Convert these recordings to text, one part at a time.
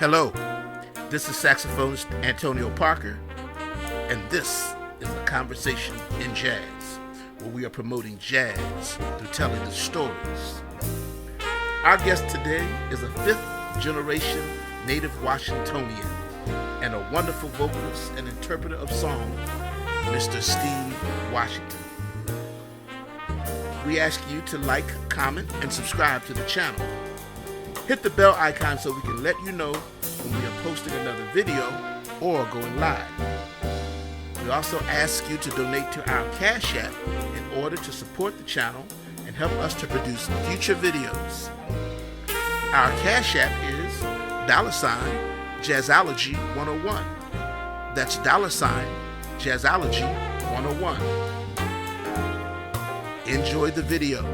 Hello, this is saxophonist Antonio Parker, and this is a conversation in jazz, where we are promoting jazz through telling the stories. Our guest today is a fifth-generation native Washingtonian and a wonderful vocalist and interpreter of song, Mr. Steve Washington. We ask you to like, comment, and subscribe to the channel. Hit the bell icon so we can let you know when we are posting another video or going live. We also ask you to donate to our Cash App in order to support the channel and help us to produce future videos. Our Cash App is $Jazzology 101. That's $Jazzology 101. Enjoy the video.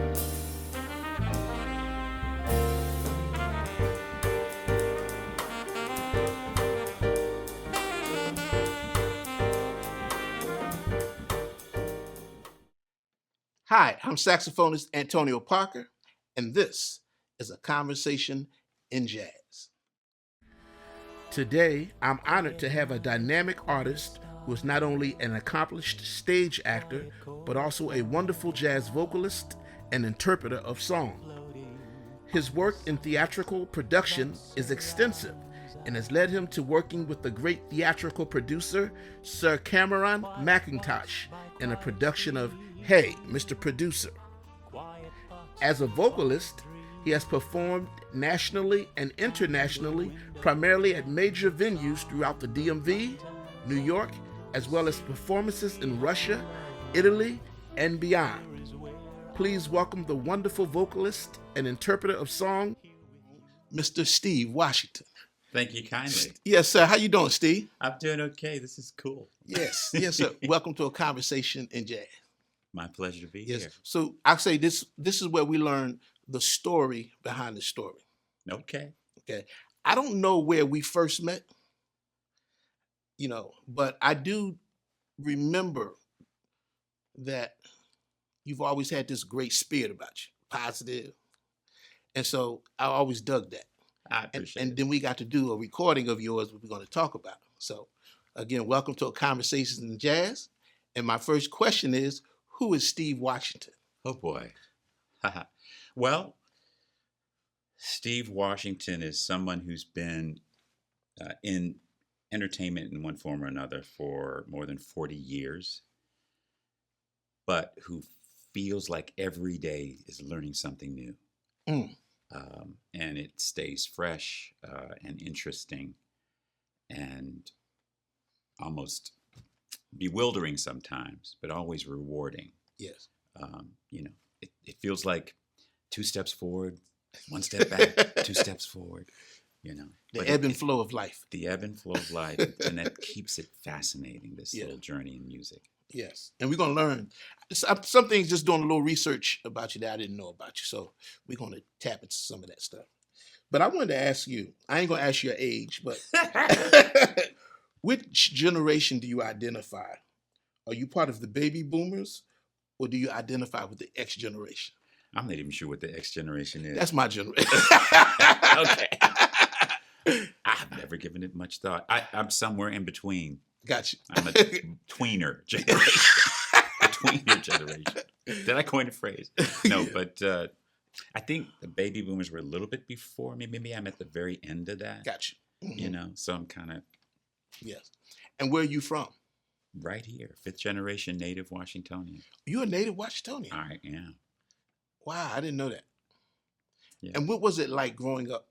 Hi, I'm saxophonist Antonio Parker, and this is a conversation in jazz. Today, I'm honored to have a dynamic artist who is not only an accomplished stage actor, but also a wonderful jazz vocalist and interpreter of song. His work in theatrical production is extensive and has led him to working with the great theatrical producer Sir Cameron Mackintosh in a production of Hey, Mr. Producer. As a vocalist, he has performed nationally and internationally, primarily at major venues throughout the DMV, New York, as well as performances in Russia, Italy, and beyond. Please welcome the wonderful vocalist and interpreter of song, Mr. Steve Washington. Thank you kindly. Yes, sir. How you doing, Steve? I'm doing okay. This is cool. Yes, sir. Welcome to a conversation in jazz. My pleasure to be here. So I say this is where we learn the story behind the story. Okay. I don't know where we first met, but I do remember that you've always had this great spirit about you, positive. And so I always dug that. I appreciate it. And then we got to do a recording of yours we're going to talk about. So again, welcome to a conversation in jazz. And my first question is, who is Steve Washington? Oh boy. Well, Steve Washington is someone who's been in entertainment in one form or another for more than 40 years, but who feels like every day is learning something new. And it stays fresh and interesting and almost bewildering sometimes, but always rewarding. Yes. It feels like 2 steps forward, 1 step back, 2 steps forward, The ebb and flow of life. The ebb and flow of life. And that keeps it fascinating, this little journey in music. Yes. And we're going to learn some things, just doing a little research about you that I didn't know about you. So we're going to tap into some of that stuff. But I wanted to ask you, I ain't going to ask your age, but which generation do you identify? Are you part of the baby boomers, or do you identify with the X generation? I'm not even sure what the X generation is. That's my generation. Okay. I've never given it much thought. I'm somewhere in between. Got you. I'm a tweener generation. A tweener generation. Did I coin a phrase? No, but I think the baby boomers were a little bit before me. Maybe I'm at the very end of that. Got you. Mm-hmm. So I'm kind of... Yes. And where are you from? Right here. 5th generation native Washingtonian. You're a native Washingtonian? I am. Wow, I didn't know that. Yeah. And what was it like growing up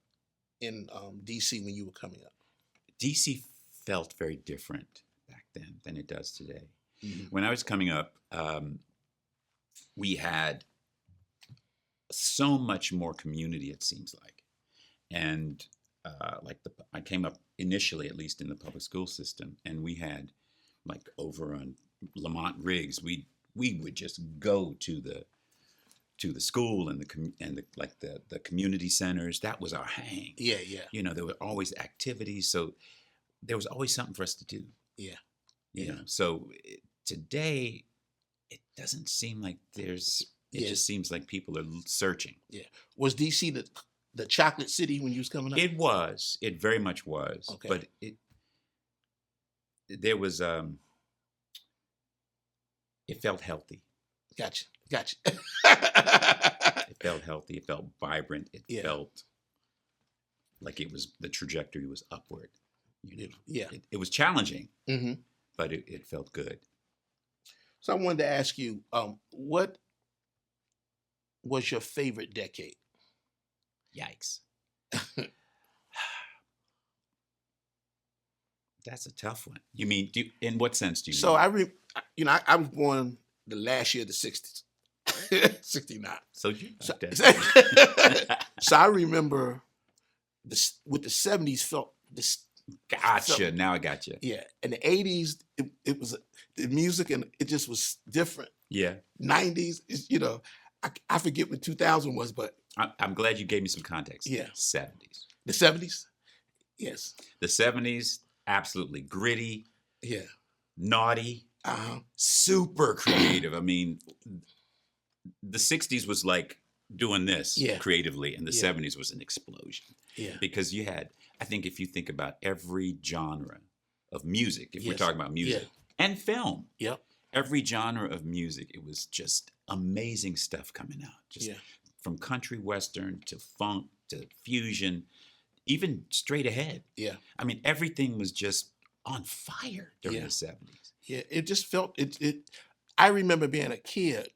in D.C. when you were coming up? D.C. felt very different back then than it does today. Mm-hmm. When I was coming up, we had so much more community, it seems like. And I came up initially, at least in the public school system, and we had, like, over on Lamont Riggs, we would just go to the school and the community centers. That was our hang. Yeah. There were always activities, so there was always something for us to do. Yeah. So today, it doesn't seem like there's. It just seems like people are searching. Yeah. Was DC the chocolate city when you was coming up? It was. It very much was. Okay. But there was it felt healthy. Gotcha. It felt healthy. It felt vibrant. It felt like the trajectory was upward. Yeah. It was challenging, Mm-hmm. but it felt good. So I wanted to ask you, what was your favorite decade? Yikes. That's a tough one. You mean, in what sense do you So mean? I was born the last year of the 60s, 69. So you So, that. so I remember with the 70s felt this. Gotcha. Now I got you. Yeah. In the 80s, it was the music and it just was different. Yeah. 90s, I forget what 2000 was, but I'm glad you gave me some context. Yeah. 70s. the 70s, yes. The 70s, absolutely gritty, Yeah. naughty, super creative. I mean, the 60s was like doing this creatively, and the 70s was an explosion. Yeah. Because you had, I think if you think about every genre of music, if we're talking about music and film, every genre of music, it was just amazing stuff coming out. Just from country western to funk to fusion, even straight ahead. Yeah. I mean, everything was just on fire during the 70s. Yeah. It just felt it. I remember being a kid,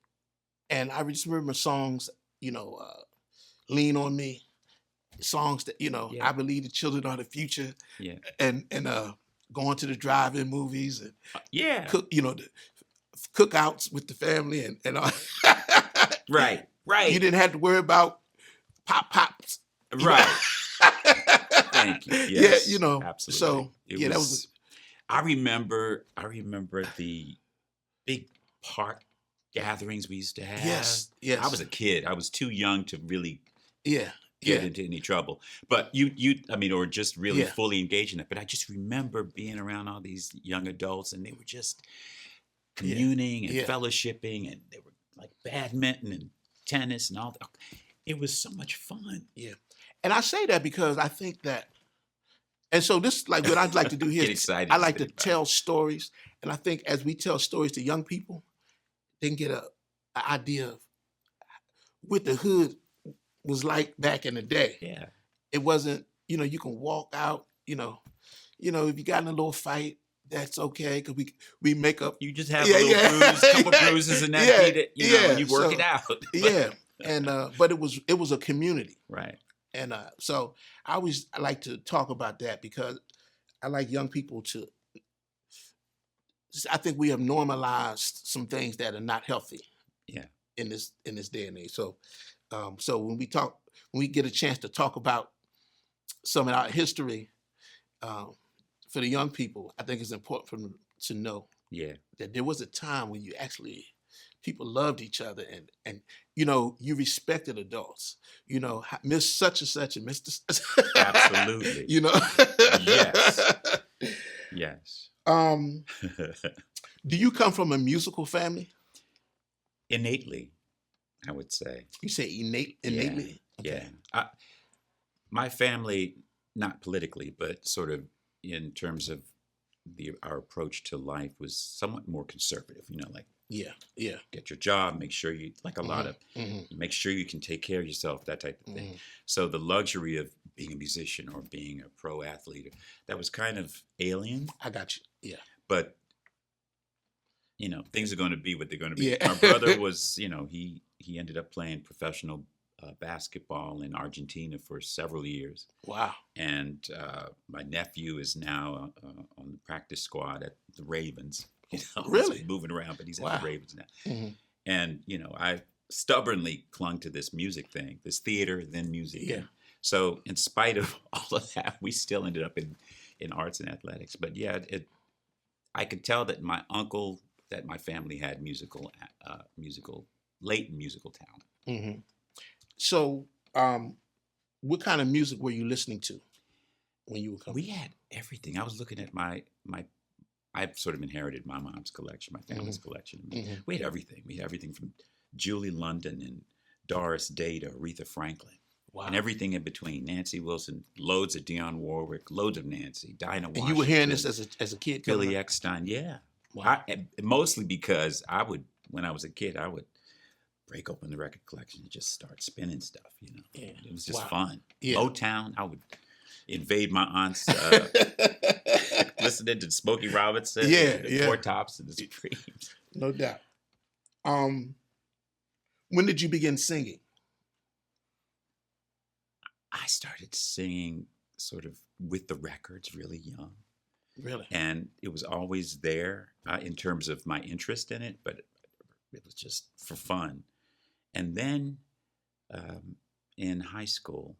and I just remember songs, Lean on Me, songs that, I believe the children are the future. Yeah. And going to the drive-in movies and cook, the cookouts with the family and Right. You didn't have to worry about pops. Right. Thank you. Yes, absolutely. So that was. I remember the big park gatherings we used to have. Yes. I was a kid. I was too young to really get into any trouble. But or just really fully engage in it. But I just remember being around all these young adults, and they were just communing and fellowshipping, and they were like badminton and tennis and all that. It was so much fun. Yeah. And I say that because I think that, and so this, like what I'd like to do here, Get excited I like to tell stories. And I think as we tell stories to young people, they can get an idea of what the hood was like back in the day. Yeah. It wasn't, you can walk out, if you got in a little fight, that's okay, because we make up. You just have a little bruise, couple bruises, and that beat it, and you work it out. And but it was a community. Right. And so I like to talk about that because I like young people to. I think we have normalized some things that are not healthy. Yeah. In this day and age, so when we get a chance to talk about some of our history, for the young people, I think it's important for them to know that there was a time when people loved each other and you respected adults. Miss such and such and Mr. Absolutely. Yes. Do you come from a musical family? Innately, I would say. You say innately? Yeah. Okay. My family, not politically, but sort of in terms of our approach to life, was somewhat more conservative. Get your job, make sure you, like a lot of, make sure you can take care of yourself, that type of thing. So the luxury of being a musician or being a pro athlete, that was kind of alien. I got you. Yeah. But things are going to be what they're going to be. My brother was, he ended up playing professional basketball in Argentina for several years. Wow. And my nephew is now on the practice squad at the Ravens. Really? He's moving around, but he's at the Ravens now. Mm-hmm. And, I stubbornly clung to this music thing, this theater, then music. Yeah. So in spite of all of that, we still ended up in arts and athletics. But I could tell that my family had latent musical talent. Mm-hmm. So, what kind of music were you listening to when you were coming? We had everything. I was looking at I've sort of inherited my mom's collection, my family's collection. Mm-hmm. We had everything. We had everything from Julie London and Doris Day to Aretha Franklin. Wow. And everything in between. Nancy Wilson, loads of Dionne Warwick, loads of Nancy, Dinah Washington. And you were hearing this as a kid? Billy Eckstein, yeah. Wow. Mostly because when I was a kid, I would break open the record collection and just start spinning stuff, you know. Yeah. It was just fun. Yeah. Motown, I would invade my aunt's, listening to Smokey Robinson, the Four Tops and the Supremes. No doubt. When did you begin singing? I started singing sort of with the records really young. Really? And it was always there in terms of my interest in it, but it was just for fun. And then in high school,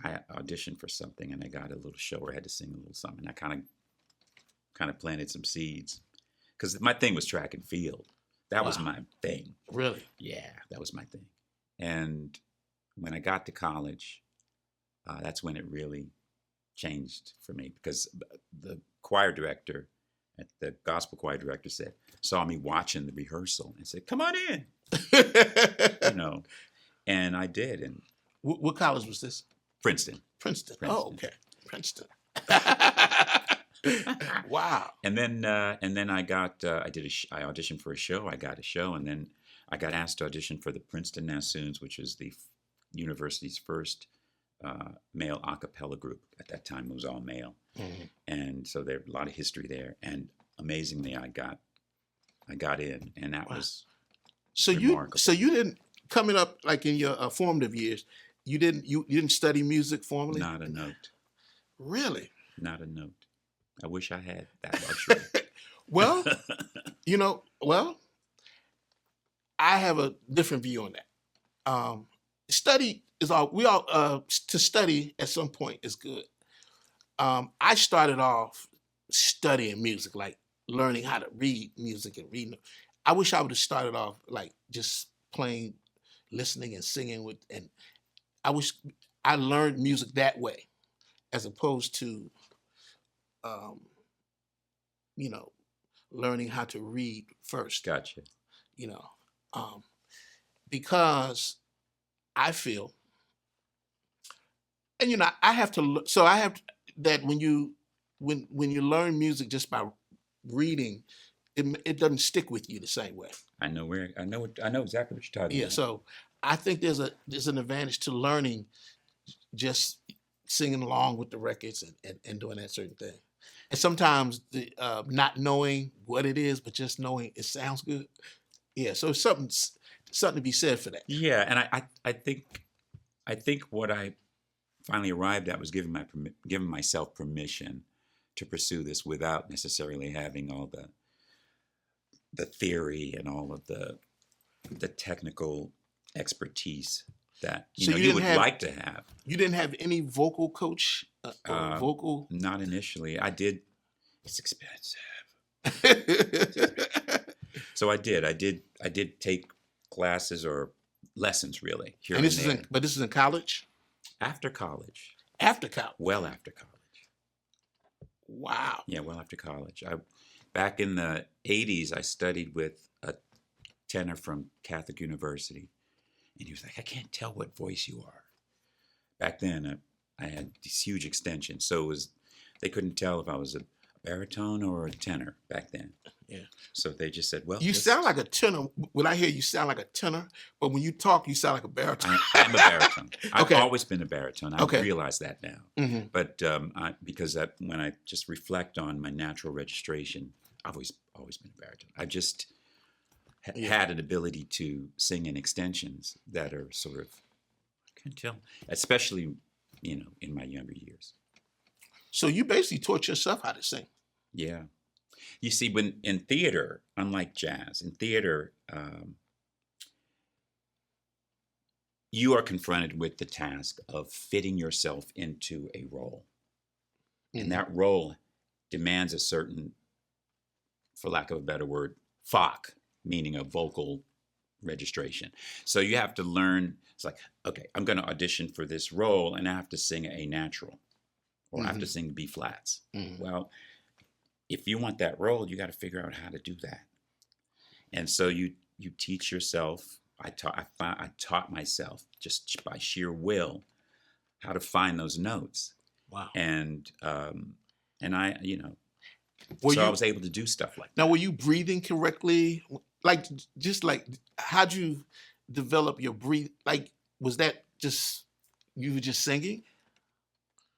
I auditioned for something and I got a little show where I had to sing a little something. I kind of planted some seeds because my thing was track and field. That was my thing. Really? Yeah, that was my thing. And when I got to college, that's when it really changed for me because the choir director, the gospel choir director saw me watching the rehearsal and said, "Come on in," you know, and I did. And what college was this? Princeton. Princeton. Oh, okay. Princeton. Wow. And then I auditioned for a show. I got a show, and then I got asked to audition for the Princeton Nassoons, which is the university's first male a cappella group. At that time, it was all male, and so there's a lot of history there. And amazingly, I got in, and that was remarkable. You didn't coming up like in your formative years. You didn't study music formally. Not a note. Really? Not a note. I wish I had that luxury. Well, I have a different view on that. Study is to study at some point is good. I started off studying music, like learning how to read music and reading. I wish I would have started off like just playing, listening and singing and I wish I learned music that way as opposed to, learning how to read first. Gotcha. Because I feel, and I have to. So I have that when you learn music just by reading, it doesn't stick with you the same way. I know exactly what you're talking about. Yeah. So I think there's an advantage to learning, just singing along with the records and doing that certain thing. And sometimes the not knowing what it is, but just knowing it sounds good. Yeah. So something to be said for that. Yeah, and I think what I finally arrived at was giving myself permission to pursue this without necessarily having all the theory and all of the technical expertise that you would like to have. You didn't have any vocal coach or vocal? Not initially. I did. It's expensive. So I did take classes or lessons really here and there. But this is in college? After college. After college? Well after college. Wow. Yeah, well after college. Back in the 80s, I studied with a tenor from Catholic University. And he was like, "I can't tell what voice you are." Back then, I had these huge extensions. So they couldn't tell if I was a baritone or a tenor back then. Yeah. So they just said, "Well, you sound like a tenor." When I hear you sound like a tenor, but when you talk, you sound like a baritone. I'm a baritone. Okay. I've always been a baritone. I realize that now. Mm-hmm. But when I just reflect on my natural registration, I've always been a baritone. I just had an ability to sing in extensions that are sort of, I can tell, especially in my younger years. So you basically taught yourself how to sing. Yeah. You see, when in theater, unlike jazz, in theater, you are confronted with the task of fitting yourself into a role. Mm-hmm. And that role demands a certain, for lack of a better word, FOC, meaning a vocal registration. So you have to learn, it's like, okay, I'm going to audition for this role and I have to sing A natural or I have to sing B flats. Mm-hmm. Well, if you want that role, you got to figure out how to do that. And so you teach yourself I taught myself just by sheer will how to find those notes. Wow. And I, I was able to do stuff like that. Now, were you breathing correctly? How'd you develop your breathe? Like, was that just, you were just singing?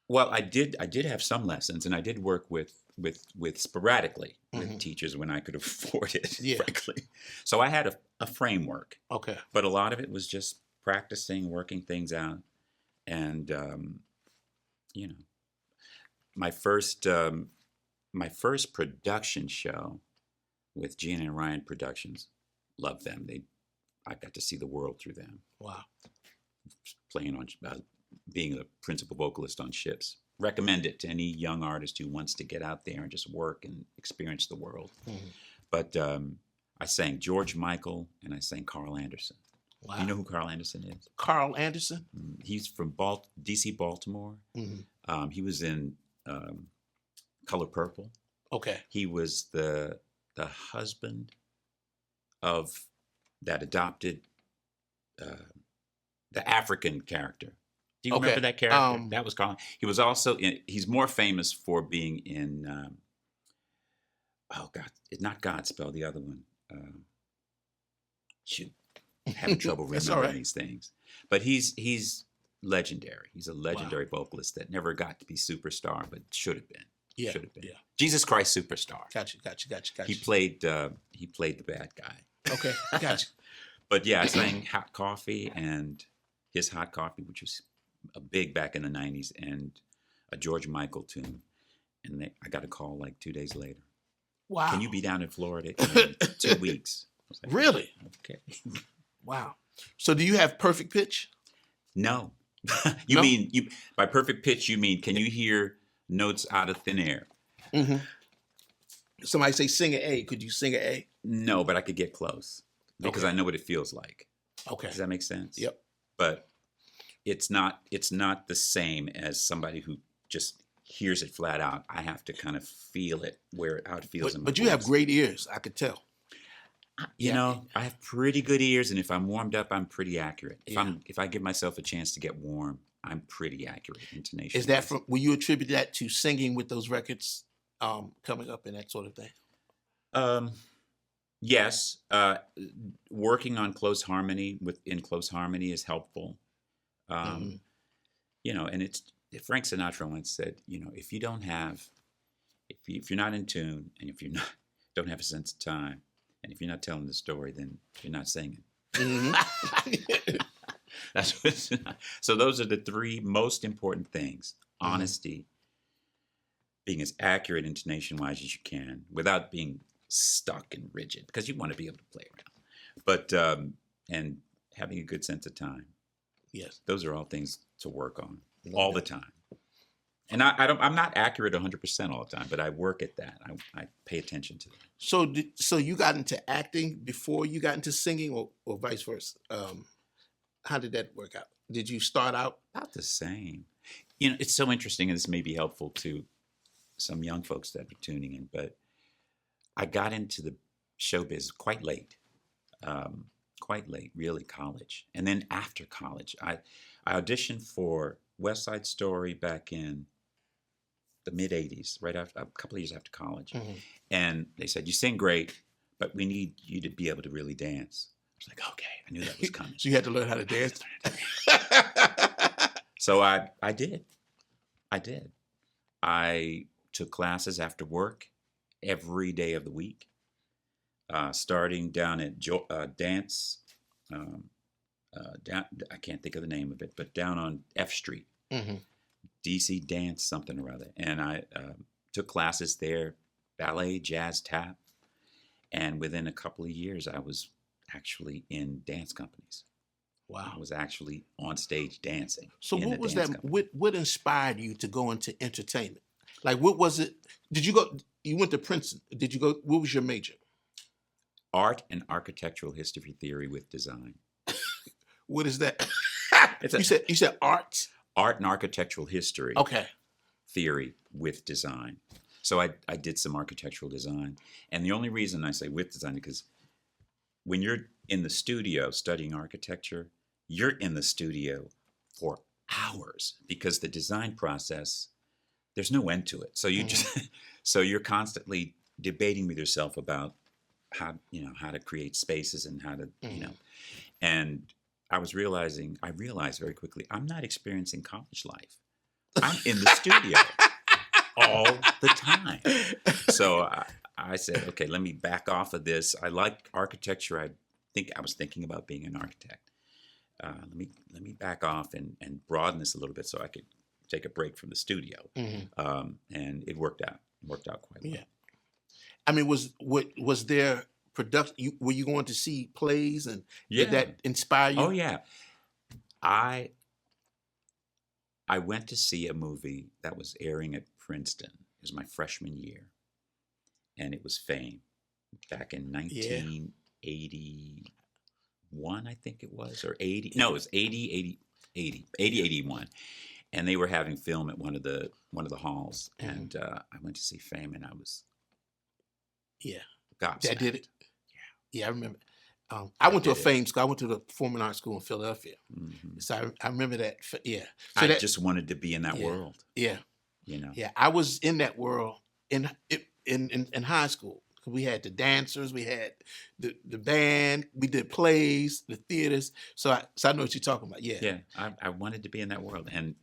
Well, I did have some lessons, and I did work with sporadically with teachers when I could afford it, frankly. So I had a framework. Okay. But a lot of it was just practicing, working things out. And, my first production show with Gina and Ryan Productions, loved them. I got to see the world through them. Wow. Playing on, being the principal vocalist on ships. Recommend it to any young artist who wants to get out there and just work and experience the world. Mm-hmm. But I sang George Michael and I sang Carl Anderson. Wow. You know who Carl Anderson is? Carl Anderson? He's from D.C., Baltimore. Mm-hmm. He was in Color Purple. Okay. He was the husband of that adopted, the African character. Do you remember that character? That was Carl. He was also he's more famous for being in, not Godspell, the other one. I'm having trouble remembering these things. But he's legendary. He's a legendary vocalist that never got to be superstar, but should have been. Yeah. Should have been. Yeah. Jesus Christ Superstar. Gotcha. He played the bad guy. Okay, gotcha. But yeah, I sang Hot Coffee and his Hot Coffee, which was a big back in the 90s, and a George Michael tune. And I got a call like 2 days later. Wow. Can you be down in Florida in 2 weeks? I was like, really? Okay. Wow. So do you have perfect pitch? No. You mean, by perfect pitch, you mean, can you hear notes out of thin air? Mm-hmm. Somebody say sing an A. Could you sing an A? No, but I could get close because I know what it feels like. Okay. Does that make sense? Yep. But it's not the same as somebody who just hears it flat out. I have to kind of feel it how it feels in my voice. But you have great ears, I could tell. You know, I have pretty good ears, and if I'm warmed up, I'm pretty accurate. If I give myself a chance to get warm, I'm pretty accurate intonation. Is that will you attribute that to singing with those records coming up and that sort of thing? Yes. Working on close harmony in close harmony is helpful. You know, and it's Frank Sinatra once said, you know, if you're not in tune, and if you don't have a sense of time, and if you're not telling the story, then you're not singing. Mm-hmm. So those are the three most important things: honesty, being as accurate intonation-wise as you can, without being stuck and rigid, because you want to be able to play around. But and having a good sense of time. Yes, those are all things to work on all the time. And I'm not accurate 100% all the time, but I work at that. I pay attention to that. So you got into acting before you got into singing, or vice versa? How did that work out? Did you start out about the same? You know, it's so interesting, and this may be helpful to some young folks that are tuning in. But I got into the showbiz quite late, really college, and then after college, I auditioned for West Side Story back in the mid 80s, right after a couple of years after college. Mm-hmm. And they said, you sing great, but we need you to be able to really dance. I was like, okay, I knew that was coming. So you had to learn how to dance? So I did. I took classes after work every day of the week, starting down at dance. I can't think of the name of it, but down on F Street, DC Dance something or other. And I took classes there, ballet, jazz, tap. And within a couple of years, I was actually in dance companies. Wow. I was actually on stage dancing. So what was that? What inspired you to go into entertainment? Like, what was it? You went to Princeton. What was your major? Art and architectural history theory with design. What is that? You said art? Art and architectural history. Okay. Theory with design. So I did some architectural design. And the only reason I say with design is because when you're in the studio studying architecture, you're in the studio for hours because the design process, there's no end to it. So you just, so you're constantly debating with yourself about how, how to create spaces and how to, and I realized very quickly, I'm not experiencing college life. I'm in the studio all the time. So I said, okay, let me back off of this. I like architecture. I was thinking about being an architect. Let me back off and broaden this a little bit so I could take a break from the studio. And it worked out. It worked out quite well. Yeah. I mean, was there production? Were you going to see plays, and did that inspire you? Oh yeah. I went to see a movie that was airing at Princeton. It was my freshman year, and it was Fame, back in 1981, I think it was, or 80. No, it was 80, 81. And they were having film at one of the halls, and I went to see Fame, and I was gobsmacked. That did it. Yeah, I remember. I went to a Fame school. I went to the Performing Arts School in Philadelphia. So I remember that. Yeah. So I just wanted to be in that world. Yeah. Yeah, I was in that world in high school. We had the dancers, we had the band, we did plays, the theaters. So I know what you're talking about. Yeah. Yeah, I wanted to be in that world, and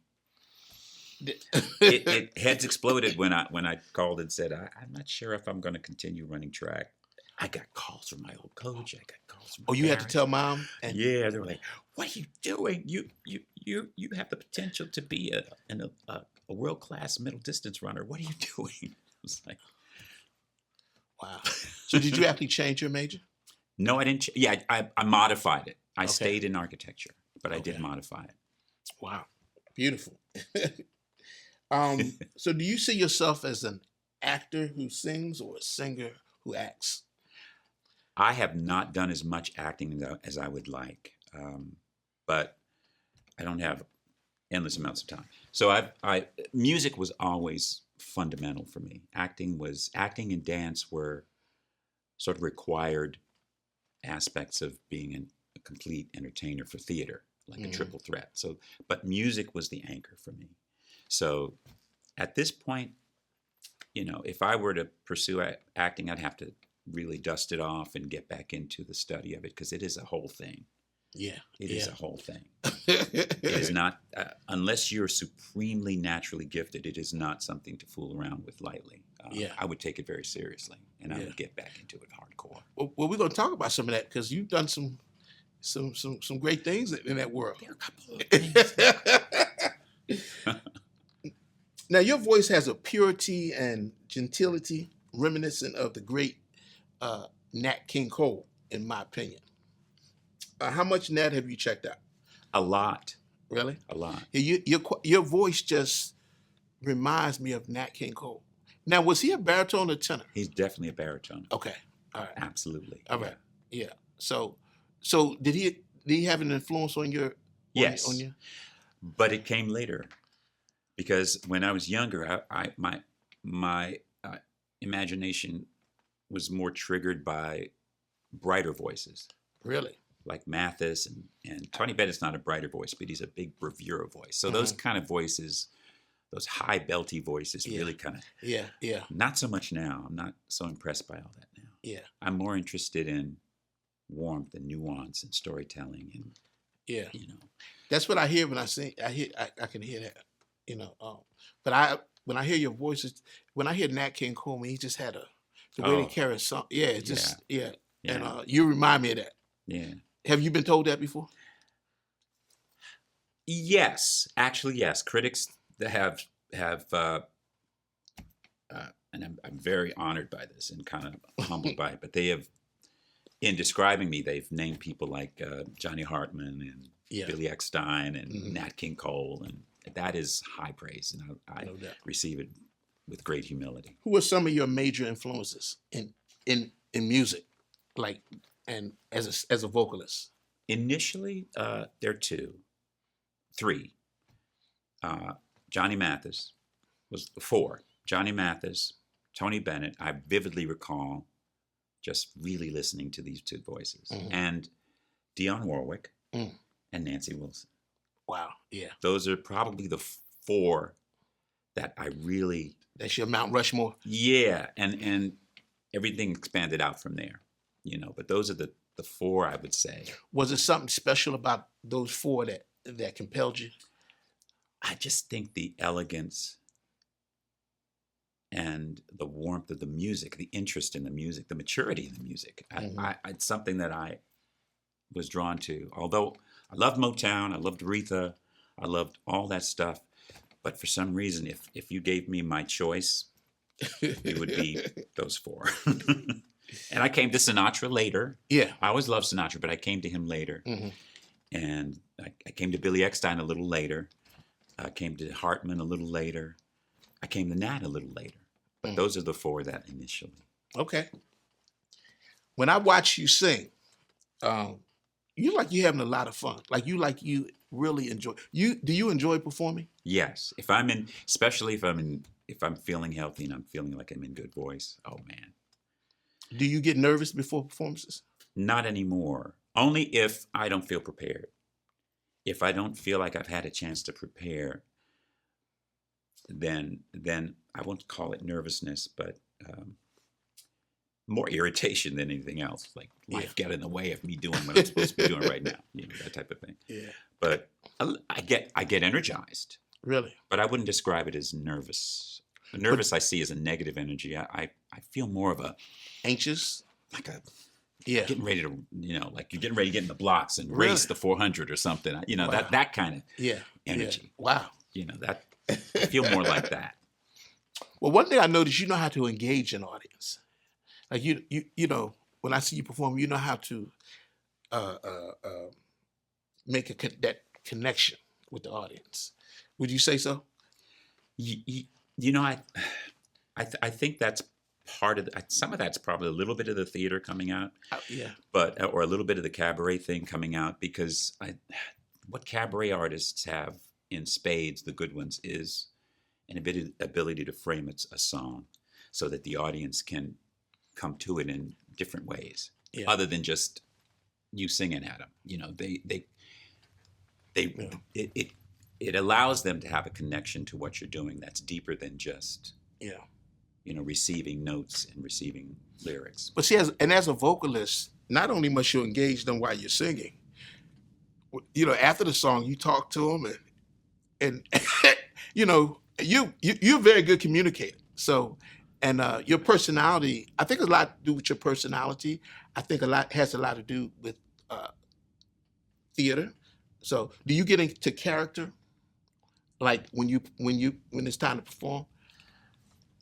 it heads exploded when I called and said, I'm not sure if I'm going to continue running track. I got calls from my old coach. I got calls from my you had to parents. tell mom? Yeah, they were like, "What are you doing? You have the potential to be a world-class middle distance runner. What are you doing?" I was like, wow. So did you actually change your major? No, I didn't. I modified it. I stayed in architecture, but I did modify it. Wow. Beautiful. So do you see yourself as an actor who sings or a singer who acts? I have not done as much acting as I would like, but I don't have endless amounts of time. So music was always fundamental for me. Acting and dance were sort of required aspects of being a complete entertainer for theater, like a triple threat. So, but music was the anchor for me. So at this point, if I were to pursue acting, I'd have to really dust it off and get back into the study of it, because it is a whole thing. Yeah. It is a whole thing. It is not, unless you're supremely naturally gifted, it is not something to fool around with lightly. I would take it very seriously, and I would get back into it hardcore. Well, we're going to talk about some of that, because you've done some great things in that world. There are a couple of things. Now, your voice has a purity and gentility reminiscent of the great Nat King Cole, in my opinion. How much Nat have you checked out? A lot. Really? A lot. Your voice just reminds me of Nat King Cole. Now, was he a baritone or tenor? He's definitely a baritone. Okay. All right. Absolutely. All right. Yeah. So did he have an influence on your? Yes. On you? But it came later, because when I was younger, my imagination was more triggered by brighter voices. Really? Like Mathis and Tony Bennett's not a brighter voice, but he's a big bravura voice. So those kind of voices, those high belty voices, really kind of. Yeah. Not so much now. I'm not so impressed by all that now. Yeah. I'm more interested in warmth and nuance and storytelling and. Yeah. That's what I hear when I sing. I can hear that. But when I hear your voices, when I hear Nat King Cole, he just had the way they carry a song. Yeah, it's just And you remind me of that. Yeah. Have you been told that before? Yes, actually, yes. Critics that have, and I'm very honored by this and kind of humbled by it. But they have, in describing me, they've named people like Johnny Hartman and Billy Eckstein and Nat King Cole, and that is high praise, and I receive it with great humility. Who are some of your major influences in music, like, and as a vocalist? Initially, there are three. Johnny Mathis was four. Johnny Mathis, Tony Bennett. I vividly recall just really listening to these two voices. And Dionne Warwick and Nancy Wilson. Wow, yeah. Those are probably the four that I really... That's your Mount Rushmore? Yeah, and everything expanded out from there, but those are the four, I would say. Was it something special about those four that compelled you? I just think the elegance and the warmth of the music, the interest in the music, the maturity in the music. It's something that I was drawn to. Although I loved Motown, I loved Aretha, I loved all that stuff. But for some reason, if you gave me my choice, it would be those four. And I came to Sinatra later. Yeah. I always loved Sinatra, but I came to him later. And I came to Billy Eckstine a little later. I came to Hartman a little later. I came to Nat a little later. But those are the four that initially. Okay. When I watch you sing, you you're having a lot of fun. You really enjoy. Do you enjoy performing? Yes. Especially if I'm feeling healthy and I'm feeling like I'm in good voice. Oh man. Do you get nervous before performances? Not anymore. Only if I don't feel prepared. If I don't feel like I've had a chance to prepare, then I won't call it nervousness, but more irritation than anything else. Like life got in the way of me doing what I'm supposed to be doing right now. That type of thing. Yeah. But I get energized. Really? But I wouldn't describe it as nervous. Nervous I see as a negative energy. I feel more of a anxious, like a getting ready to like you're getting ready to get in the blocks and race the 400 or something. Wow. that kind of energy. Yeah. Wow. That I feel more like that. Well, one thing I noticed, you know how to engage an audience. Like you when I see you perform, you know how to make that connection with the audience. Would you say so? I think that's part of some of that's probably a little bit of the theater coming out, but or a little bit of the cabaret thing coming out, because what cabaret artists have in spades, the good ones, is an ability to frame a song so that the audience can come to it in different ways, other than just you singing at them. It allows them to have a connection to what you're doing that's deeper than just receiving notes and receiving lyrics. But see, as a vocalist, not only must you engage them while you're singing, after the song, you talk to them and you're a very good communicator. So, and your personality, I think a lot to do with your personality. I think has a lot to do with theater. So, do you get into character, like when it's time to perform?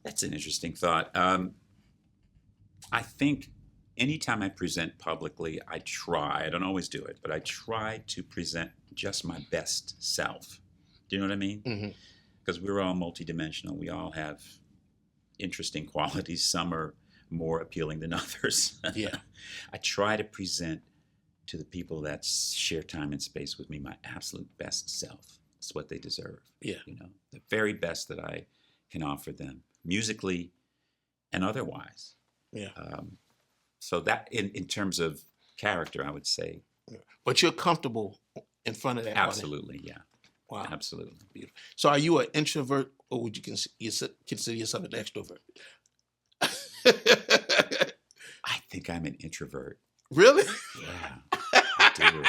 That's an interesting thought. I think anytime I present publicly, I don't always do it, but I try to present just my best self. Do you know what I mean? Because we're all multidimensional. We all have interesting qualities. Some are more appealing than others. Yeah. I try to present to the people that share time and space with me my absolute best self. It's what they deserve. Yeah. The very best that I can offer them, musically and otherwise. Yeah. So that in terms of character, I would say. But you're comfortable in front of that Absolutely, audience. Yeah. Wow. Absolutely. Beautiful. So are you an introvert, or would you consider yourself an extrovert? I think I'm an introvert. Really? Yeah, I do.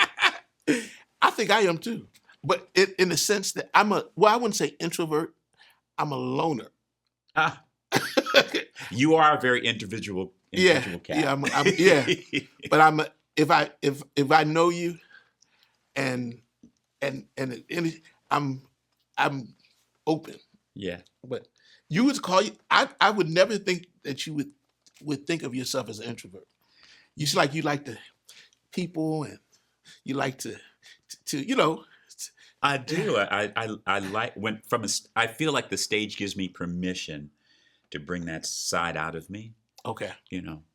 I think I am too. But in the sense that I wouldn't say introvert, I'm a loner. You are a very individual cat. Yeah, But if I know you, and I'm open. Yeah. But you would I would never think that you would think of yourself as an introvert. You like to people, and you like to I do. I like I feel like the stage gives me permission to bring that side out of me. Okay.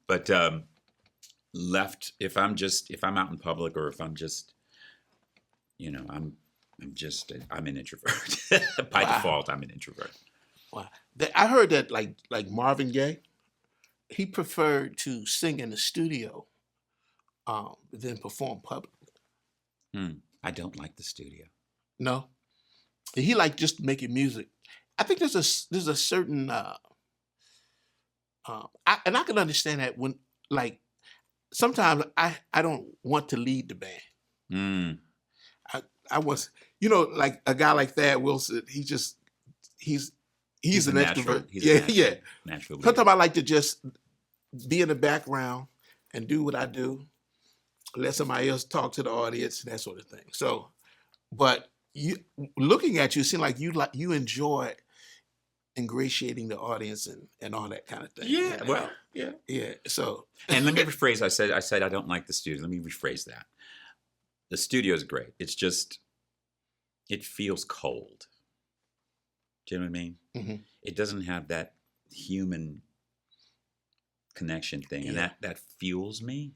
But if I'm out in public, or if I'm just, I'm an introvert. By default, I'm an introvert. Wow. I heard that like Marvin Gaye, he preferred to sing in the studio than perform publicly. I don't like the studio. No, he liked just making music. I think there's a certain and I can understand that when like sometimes I don't want to lead the band. I was, like a guy like Thad Wilson. He's an extrovert. Yeah. Natural. Sometimes I like to just be in the background and do what I do. Let somebody else talk to the audience and that sort of thing. So, but you looking at you, it seemed like you enjoy ingratiating the audience and all that kind of thing. Yeah. Well, yeah. Yeah. So, and let me rephrase. I said I don't like the studio. Let me rephrase that. The studio is great. It's just, it feels cold. Do you know what I mean? Mm-hmm. It doesn't have that human connection thing, and that fuels me.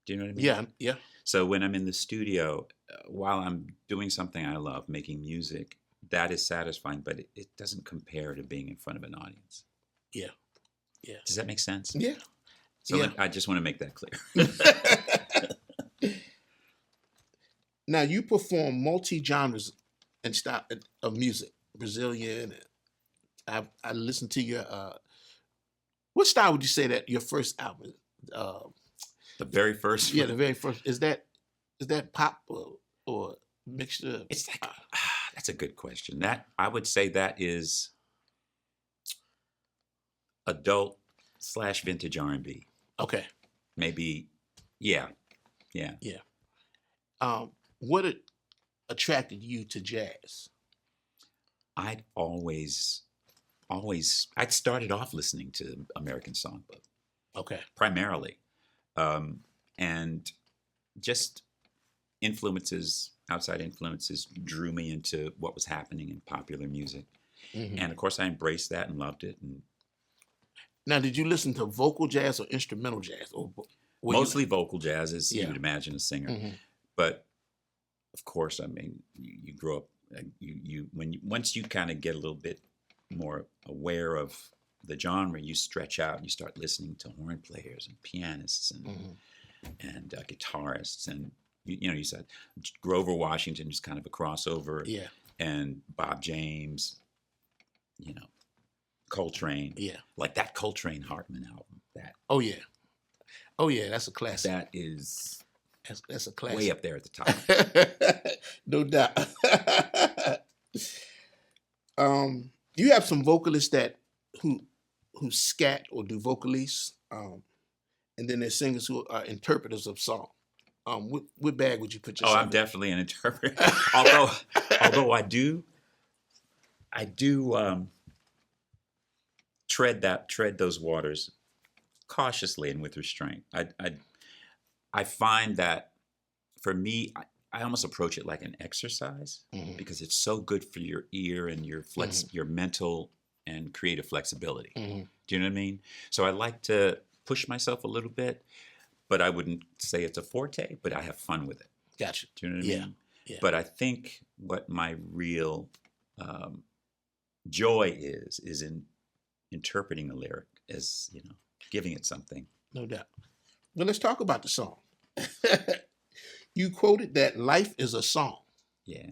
Do you know what I mean? Yeah, yeah. So when I'm in the studio, while I'm doing something I love, making music, that is satisfying, but it doesn't compare to being in front of an audience. Yeah, yeah. Does that make sense? Yeah. So I just want to make that clear. Now you perform multi-genres and style of music, Brazilian. I listened to your. What style would you say that your first album? The very first. Yeah, the very first. Is that pop or mixture? It's like that's a good question. That I would say that is adult / vintage R&B. Okay. Maybe. Yeah. What attracted you to jazz? I'd I'd started off listening to American Songbook. Okay. Primarily. And just outside influences drew me into what was happening in popular music. Mm-hmm. And of course I embraced that and loved it. And now, did you listen to vocal jazz or instrumental jazz? mostly vocal jazz, as Yeah. you would imagine a singer. Mm-hmm. But of course, I mean, you grow up, once you kind of get a little bit more aware of the genre, you stretch out and you start listening to horn players and pianists and guitarists, and you said Grover Washington is kind of a crossover, Yeah. and Bob James, Coltrane, Yeah. like that Coltrane Hartman album. Oh yeah, that's a classic. That is That's a classic. way up there at the top. No doubt. You have some vocalists who scat or do vocalists, and then there's singers who are interpreters of song. What bag would you put yourself I'm in? definitely an interpreter. although I do tread those waters cautiously and with restraint. I find that for me, I almost approach it like an exercise because it's so good for your ear and your your mental and creative flexibility. Mm-hmm. Do you know what I mean? So I like to push myself a little bit, but I wouldn't say it's a forte, but I have fun with it. Gotcha. Do you know what I mean? Yeah. But I think what my real joy is in interpreting a lyric, as giving it something. No doubt. Well, let's talk about the song. You quoted that life is a song. Yeah.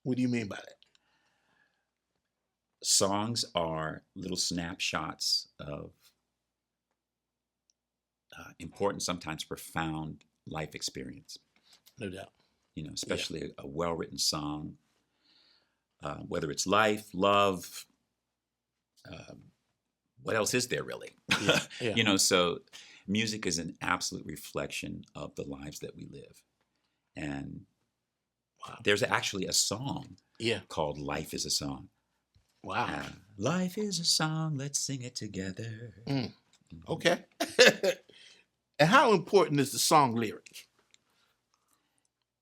What do you mean by that? Songs are little snapshots of important, sometimes profound life experience. No doubt. Especially a well-written song, whether it's life, love, what else is there really? Yeah. So music is an absolute reflection of the lives that we live. And there's actually a song called Life is a Song. Wow. Life is a song, let's sing it together. Okay. And how important is the song lyric?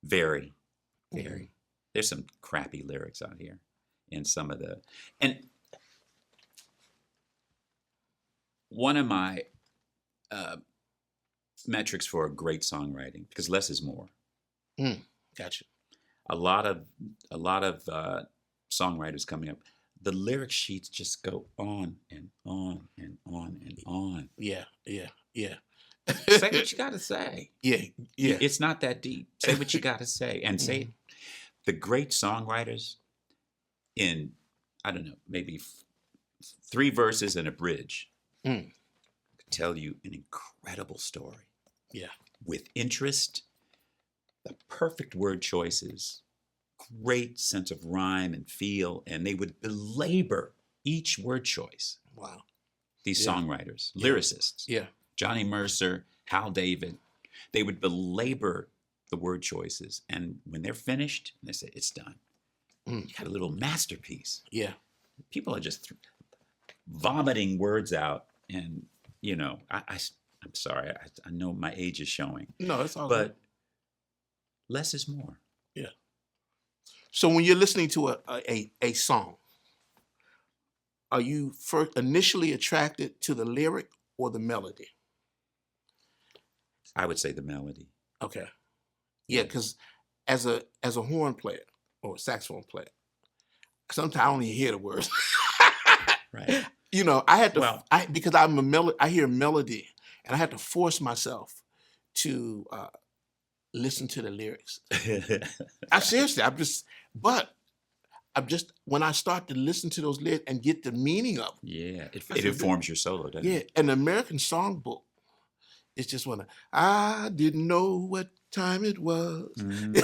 Very, very. There's some crappy lyrics out here in some of and one of my metrics for great songwriting, because less is more. Gotcha. A lot of songwriters coming up, the lyric sheets just go on and on and on and on. Yeah. Say what you got to say. Yeah. It's not that deep. Say what you got to say, and say the great songwriters in, I don't know, maybe 3 verses and a bridge could tell you an incredible story. Yeah. With interest, the perfect word choices, great sense of rhyme and feel, and they would belabor each word choice. Wow. These songwriters, lyricists. Yeah. Johnny Mercer, Hal David, they would belabor the word choices. And when they're finished, they say, it's done. You got a little masterpiece. Yeah. People are just vomiting words out. And, you know, I'm sorry. I know my age is showing. No, it's all but good. Less is more. Yeah. So when you're listening to a song, are you first initially attracted to the lyric or the melody? I would say the melody. Okay. Yeah, because as a horn player or a saxophone player, sometimes I don't even hear the words. Right. You know, I had to because I hear melody, and I had to force myself to listen to the lyrics. I'm just when I start to listen to those lyrics and get the meaning of them. Yeah, it informs your solo, doesn't it? Yeah, an American songbook. It's just one. I didn't know what time it was, and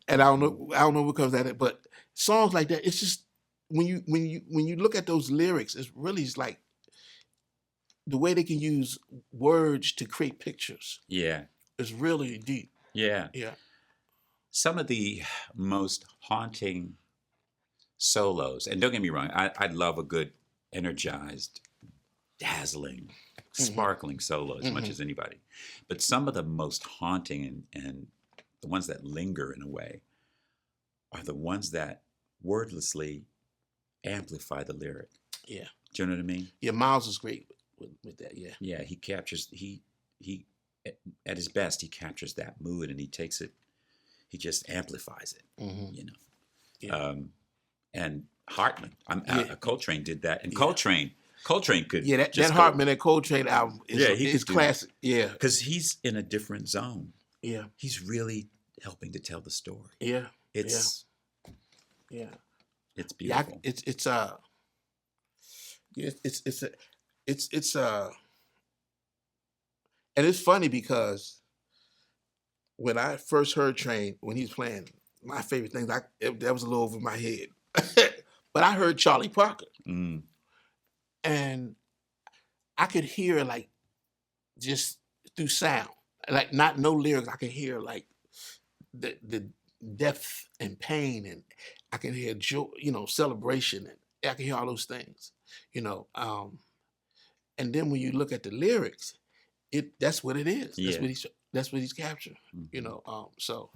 I don't know what comes at it. But songs like that, it's just when you look at those lyrics, it's really like the way they can use words to create pictures. Yeah, it's really deep. Yeah. Some of the most haunting solos, and don't get me wrong, I love a good, energized, dazzling, sparkling solo as much as anybody. But some of the most haunting and the ones that linger in a way are the ones that wordlessly amplify the lyric. Yeah. Do you know what I mean? Yeah, Miles is great with that, yeah. Yeah, he captures, he at his best, he captures that mood and he takes it, he just amplifies it, you know. Yeah. And Hartman, Coltrane did that. And Coltrane could that Hartman and Coltrane album is classic. Yeah. Because he's in a different zone. Yeah. He's really helping to tell the story. Yeah. It's beautiful. Yeah, and it's funny because when I first heard Train, when he was playing, my favorite thing, that was a little over my head. But I heard Charlie Parker. And I could hear, like, just through sound, like no lyrics. I could hear, like, the depth and pain, and I can hear joy, celebration, and I can hear all those things, and then when you look at the lyrics, that's what it is. Yeah. That's what he's captured. So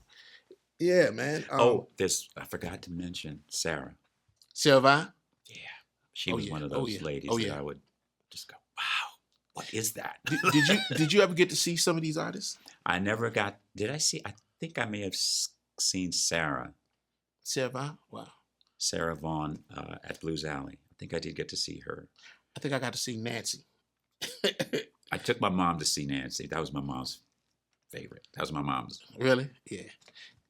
yeah, man. I forgot to mention Sarah. Sarah Vine? Yeah. She was one of those ladies that I would just go, wow, what is that? Did you ever get to see some of these artists? I never got. Did I see? I think I may have seen Sarah. Sarah Vine? Wow. Sarah Vaughan at Blues Alley. I think I did get to see her. I think I got to see Nancy. I took my mom to see Nancy. That was my mom's favorite. That was my mom's. Really? Yeah.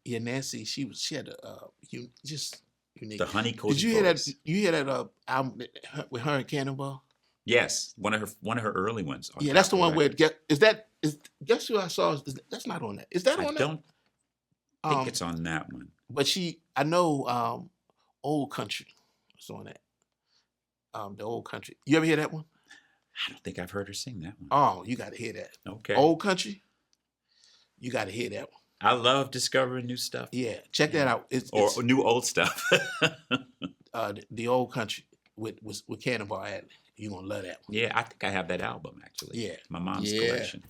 Yeah, Nancy. She had just unique. The Honey Coated. Did you hear that? You hear that album with her and Cannonball? Yes, one of her early ones. Yeah, that's the one where guess who I saw? That's not on that. Is that on that? I don't think it's on that one. But I know Old Country was on that. The Old Country. You ever hear that one? I don't think I've heard her sing that one. Oh, you got to hear that. Okay. Old Country. You got to hear that one. I love discovering new stuff. Yeah, check that out. Or new old stuff. The Old Country with Cannonball Adderley. You're gonna love that one. Yeah, I think I have that album actually. Yeah, my mom's collection.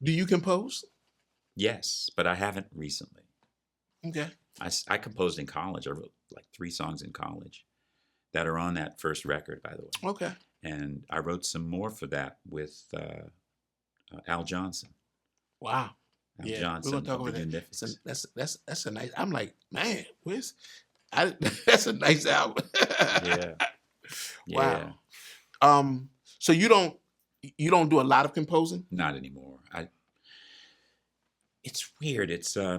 Do you compose? Yes, but I haven't recently. Okay. I composed in college. I wrote like 3 songs in college that are on that first record, by the way. Okay. And I wrote some more for that with Al Johnson. Wow. Al Johnson. We're gonna talk about that. That's a nice. I'm like, man, That's a nice album. Yeah. Wow. So you don't do a lot of composing? Not anymore. It's weird. It's I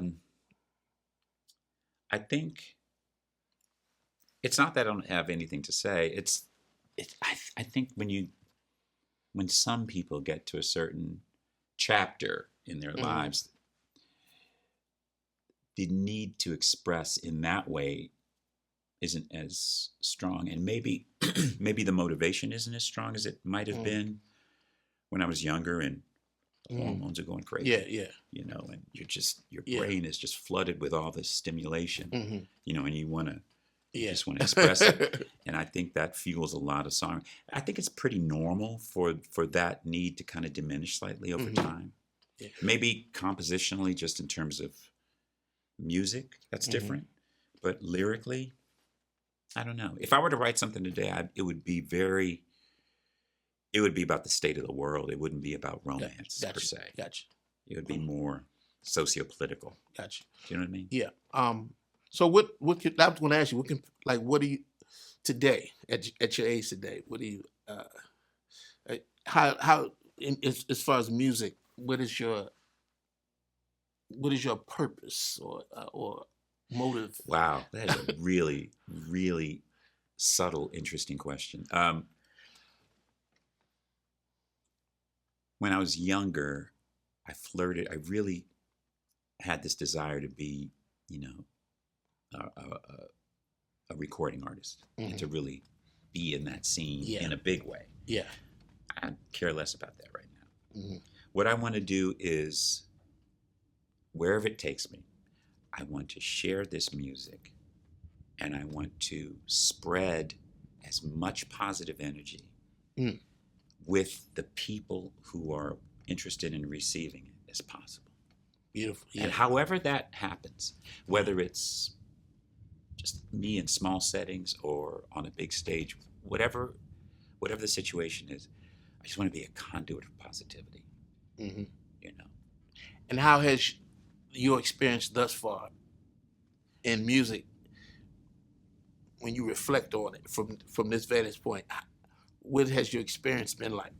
think it's not that I don't have anything to say. I think when some people get to a certain chapter in their lives, the need to express in that way isn't as strong, and maybe the motivation isn't as strong as it might have been when I was younger and the hormones are going crazy. Yeah. You know, and your brain is just flooded with all this stimulation. You know, and you just want to express it. And I think that fuels a lot of song. I think it's pretty normal for that need to kind of diminish slightly over time. Yeah. Maybe compositionally, just in terms of music, that's different. But lyrically, I don't know. If I were to write something today, it would be about the state of the world. It wouldn't be about romance per se. Gotcha. It would be more socio-political. Gotcha. Do you know what I mean? Yeah. So what I was going to ask you, what do you today at your age today? What do you how as far as music? What is your purpose or motive? Wow, that is a really, really subtle, interesting question. When I was younger, I really had this desire to be, a recording artist and to really be in that scene in a big way. Yeah. I care less about that right now. What I want to do is, wherever it takes me, I want to share this music and I want to spread as much positive energy with the people who are interested in receiving it as possible. Beautiful. Yeah. And however that happens, whether it's just me in small settings or on a big stage, whatever the situation is, I just want to be a conduit of positivity. And how has your experience thus far in music, when you reflect on it from this vantage point, what has your experience been like?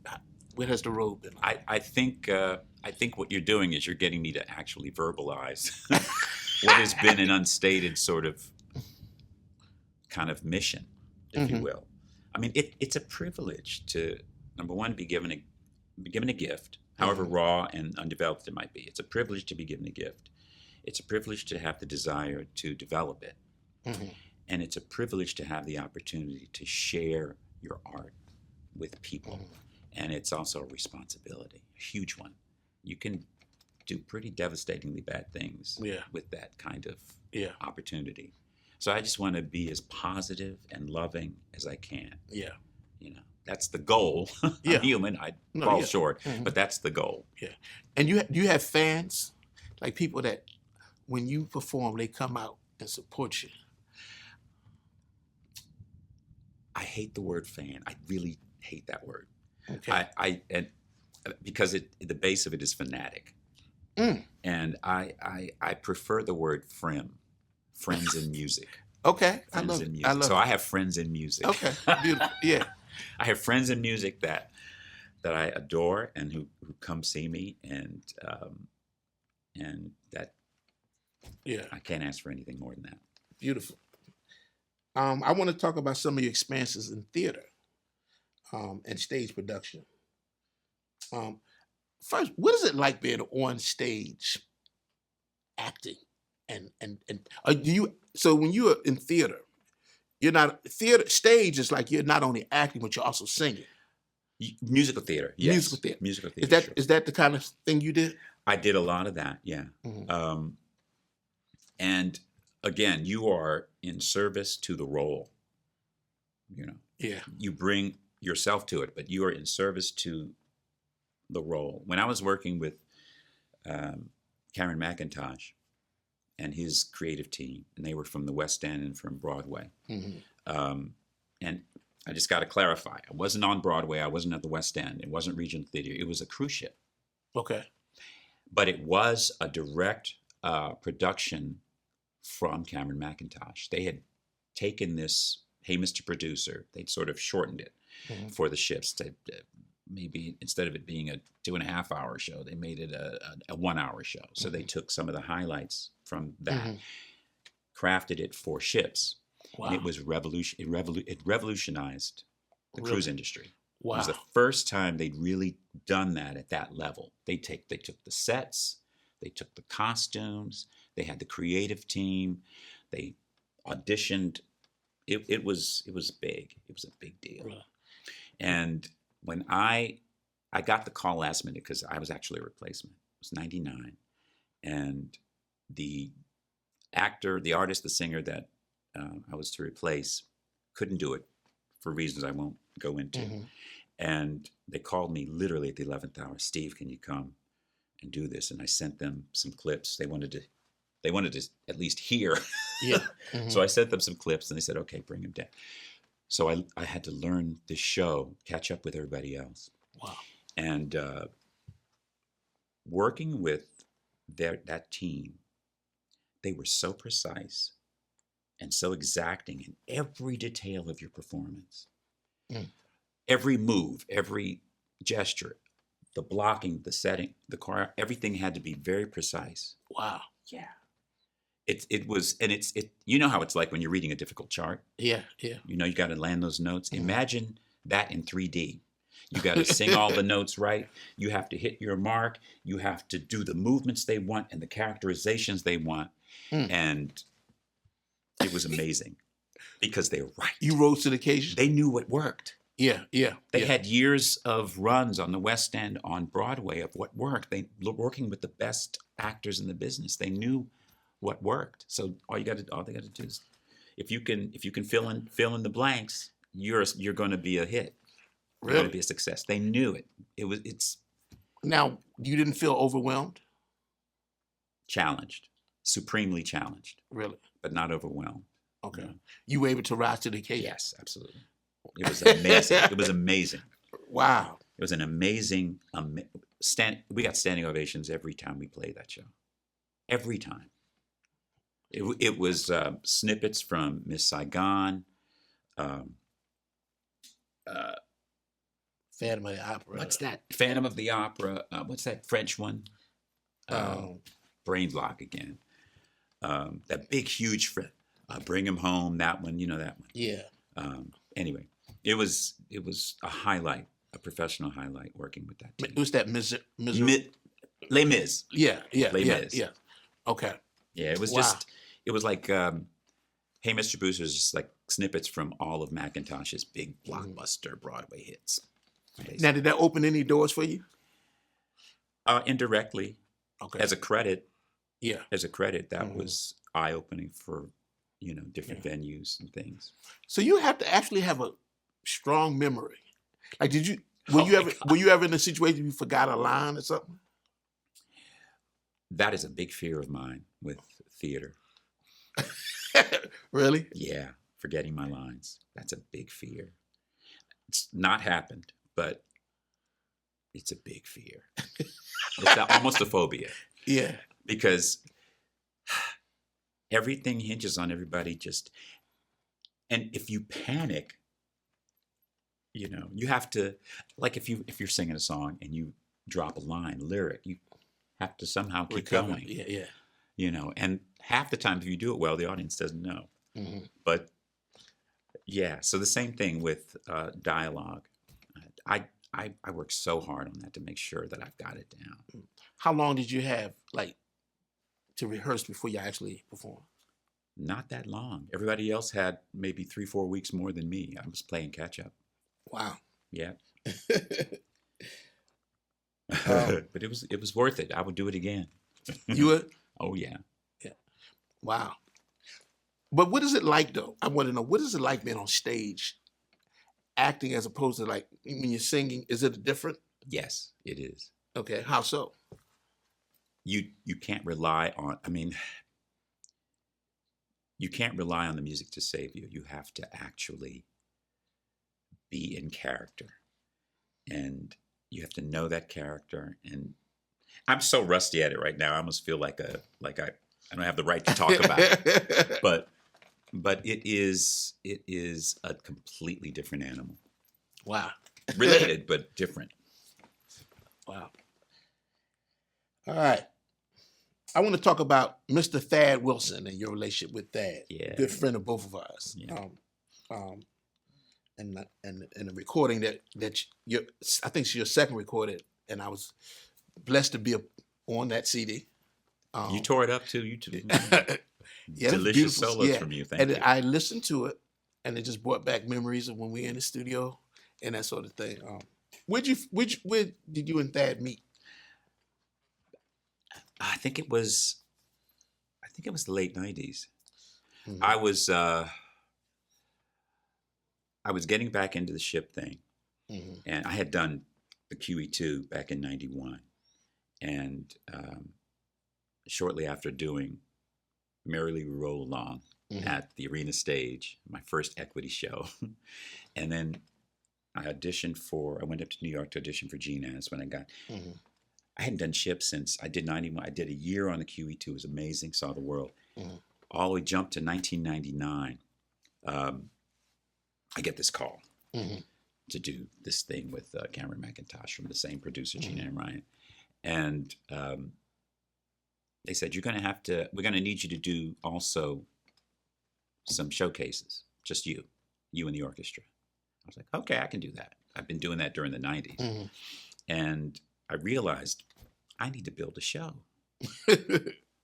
What has the road been like? I think what you're doing is you're getting me to actually verbalize what has been an unstated sort of kind of mission, if you will. I mean, it's a privilege to, number one, be given a gift, however raw and undeveloped it might be. It's a privilege to be given a gift. It's a privilege to have the desire to develop it. And it's a privilege to have the opportunity to share your art with people. And it's also a responsibility, a huge one. You can do pretty devastatingly bad things with that kind of opportunity. So I just want to be as positive and loving as I can. Yeah. That's the goal. I'm human. I fall short, but that's the goal. Yeah. And you have fans, like people that when you perform, they come out and support you. I hate the word fan. I really hate that word. Okay. Because the base of it is fanatic. And I prefer the word friends in music. Okay. I love it. So I have friends in music. Okay. Beautiful. Yeah. I have friends in music that I adore and who come see me and that I can't ask for anything more than that. Beautiful. I want to talk about some of your experiences in theater and stage production. First, what is it like being on stage acting? And do you? So when you are in theater, stage is like you're not only acting but you're also singing. Musical theater, yes. Musical theater. Is that the kind of thing you did? I did a lot of that, yeah. And again, you are in service to the role. Yeah. You bring yourself to it, but you are in service to the role. When I was working with Cameron McIntosh and his creative team, and they were from the West End and from Broadway. And I just got to clarify, I wasn't on Broadway, I wasn't at the West End, it wasn't Regent Theater, it was a cruise ship. Okay. But it was a direct production from Cameron McIntosh. They had taken this, hey, Mr. Producer, they'd sort of shortened it for the shifts to maybe instead of it being a 2.5-hour show, they made it a 1-hour show. So they took some of the highlights from that, crafted it for ships. Wow. And it was it revolutionized the cruise industry. Wow. It was the first time they'd really done that at that level. They took the sets, they took the costumes, they had the creative team, they auditioned. It was big. It was a big deal. Really? And when I got the call last minute because I was actually a replacement. It was 99, and the actor, the artist, the singer that I was to replace couldn't do it for reasons I won't go into. And they called me literally at the 11th hour. Steve, can you come and do this? And I sent them some clips. They wanted to at least hear. Yeah. So I sent them some clips, and they said, okay, bring him down. So I had to learn this show, catch up with everybody else. Wow. And working with that team, they were so precise and so exacting in every detail of your performance. Every move, every gesture, the blocking, the setting, the choir, everything had to be very precise. Wow. Yeah. It was, and you know how it's like when you're reading a difficult chart. Yeah. You know, you got to land those notes. Imagine that in 3D. You got to sing all the notes right. You have to hit your mark. You have to do the movements they want and the characterizations they want. And it was amazing because they were right. You rose to the occasion. They knew what worked. Yeah. They had years of runs on the West End, on Broadway, of what worked. They working with the best actors in the business. They knew what worked. So all they got to do is, if you can fill in the blanks, you're going to be a hit. You're going to be a success. They knew it. It's Now, you didn't feel overwhelmed? challenged, supremely challenged. Really? But not overwhelmed. Okay. No. You were able to rise to the occasion? Yes, absolutely. It was amazing. It was amazing. Wow. It was an amazing. We got standing ovations every time we played that show. Every time. It was snippets from Miss Saigon. Phantom of the Opera. What's that? Phantom of the Opera. What's that French one? Brain block again. That big, huge. Bring Him Home. That one. You know that one. Yeah. Anyway, it was a highlight, a professional highlight working with that team. It was that Les Mis. Yeah. Les Mis. Yeah. Okay. Yeah, it was just. It was like, hey, Mr. Booster is just like snippets from all of McIntosh's big blockbuster Broadway hits. Basically. Now, did that open any doors for you? Indirectly. Okay. As a credit. Yeah. As a credit, that was eye-opening for, different venues and things. So you have to actually have a strong memory. Like, were you ever in a situation you forgot a line or something? That is a big fear of mine with theater. Really? Yeah, forgetting my lines. That's a big fear. It's not happened, but it's a big fear. It's almost a phobia. Yeah. Because everything hinges on everybody and if you panic, you have to, like if you're singing a song and you drop a lyric, you have to somehow keep going. Yeah. And half the time if you do it well, the audience doesn't know. But yeah, so the same thing with dialogue. I work so hard on that to make sure that I've got it down. How long did you have, to rehearse before you actually perform? Not that long. Everybody else had maybe 3-4 weeks more than me. I was playing catch up. Wow. Yeah. But it was worth it. I would do it again. You would? Oh yeah. Yeah. Wow. But what is it like though? I want to know, what is it like being on stage, acting as opposed to when you're singing? Is it different? Yes, it is. Okay. How so? You can't rely on. You can't rely on the music to save you. You have to actually be in character, and you have to know that character. And I'm so rusty at it right now. I almost feel like I don't have the right to talk about it. But but it is a completely different animal. Wow. Related, but different. Wow. All right. I want to talk about Mr. Thad Wilson and your relationship with Thad. Yeah. Good friend of both of ours. Yeah. And the recording that you, I think it's your second recording, and I was blessed to be on that CD. You tore it up too. You too. Yeah, delicious solos from you. Thank you. I listened to it, and it just brought back memories of when we were in the studio and that sort of thing. Where did you and Thad meet? I think it was the late 90s. Mm-hmm. I was getting back into the ship thing, Mm-hmm. and I had done the QE2 back in '91, and shortly after doing Merrily, We Roll Along Mm-hmm. at the Arena Stage, my first equity show, and then I went up to New York to audition for GNAS when I got. Mm-hmm. I hadn't done ship since I did 91. I did a year on the QE2. It was amazing. Saw the world. Mm-hmm. All the way jumped to 1999. I get this call Mm-hmm. to do this thing with Cameron McIntosh from the same producer, Gina and Ryan. And they said, we're going to need you to do also some showcases, just you and the orchestra. I was like, okay, I can do that. I've been doing that during the 90s. Mm-hmm. And I realized I need to build a show.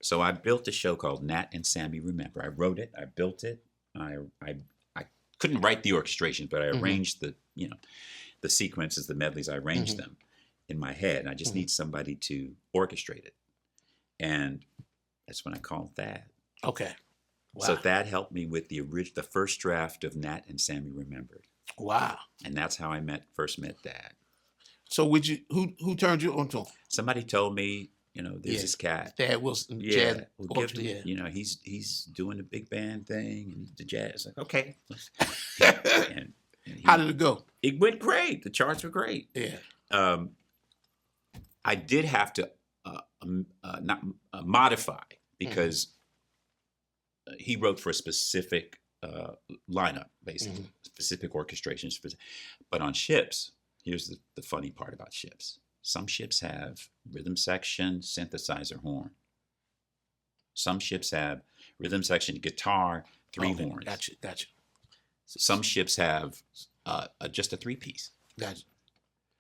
So I built a show called Nat and Sammy Remember. I wrote it. I built it. I couldn't write the orchestration, but I arranged the sequences, the medleys. I arranged them in my head. And I just need somebody to orchestrate it. And that's when I called Thad. Okay. Wow. So Thad helped me with the first draft of Nat and Sammy Remembered. Wow. And that's how I first met Thad. So who turned you on to him? Somebody told me, there's this cat. Thad Wilson. Yeah. Jazz, He's doing a big band thing and the jazz. Like, okay. and how did it go? It went great. The charts were great. Yeah. I did have to modify because he wrote for a specific lineup, basically, specific orchestrations. But on ships, here's the funny part about ships. Some ships have rhythm section, synthesizer, horn. Some ships have rhythm section, guitar, three horns. Gotcha. Some ships have just a three-piece. Gotcha.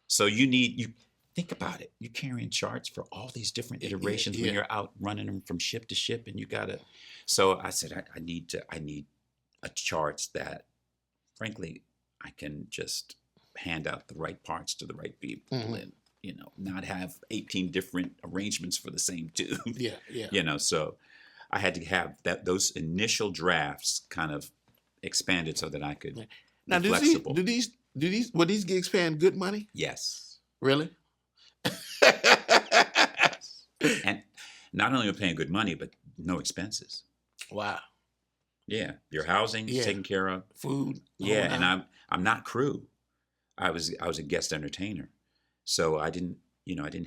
So you think about it. You're carrying charts for all these different iterations when you're out running them from ship to ship, and you gotta. So I said, I need a charts that, frankly, I can just hand out the right parts to the right people, and not have 18 different arrangements for the same tune. Yeah. So I had to have those initial drafts kind of expanded so that I could now be flexible. Were these gigs paying good money? Yes. Really? And not only are paying good money, but no expenses. Wow. Yeah, your housing is taken care of, food. Yeah, and I'm not crew. I was a guest entertainer, so I didn't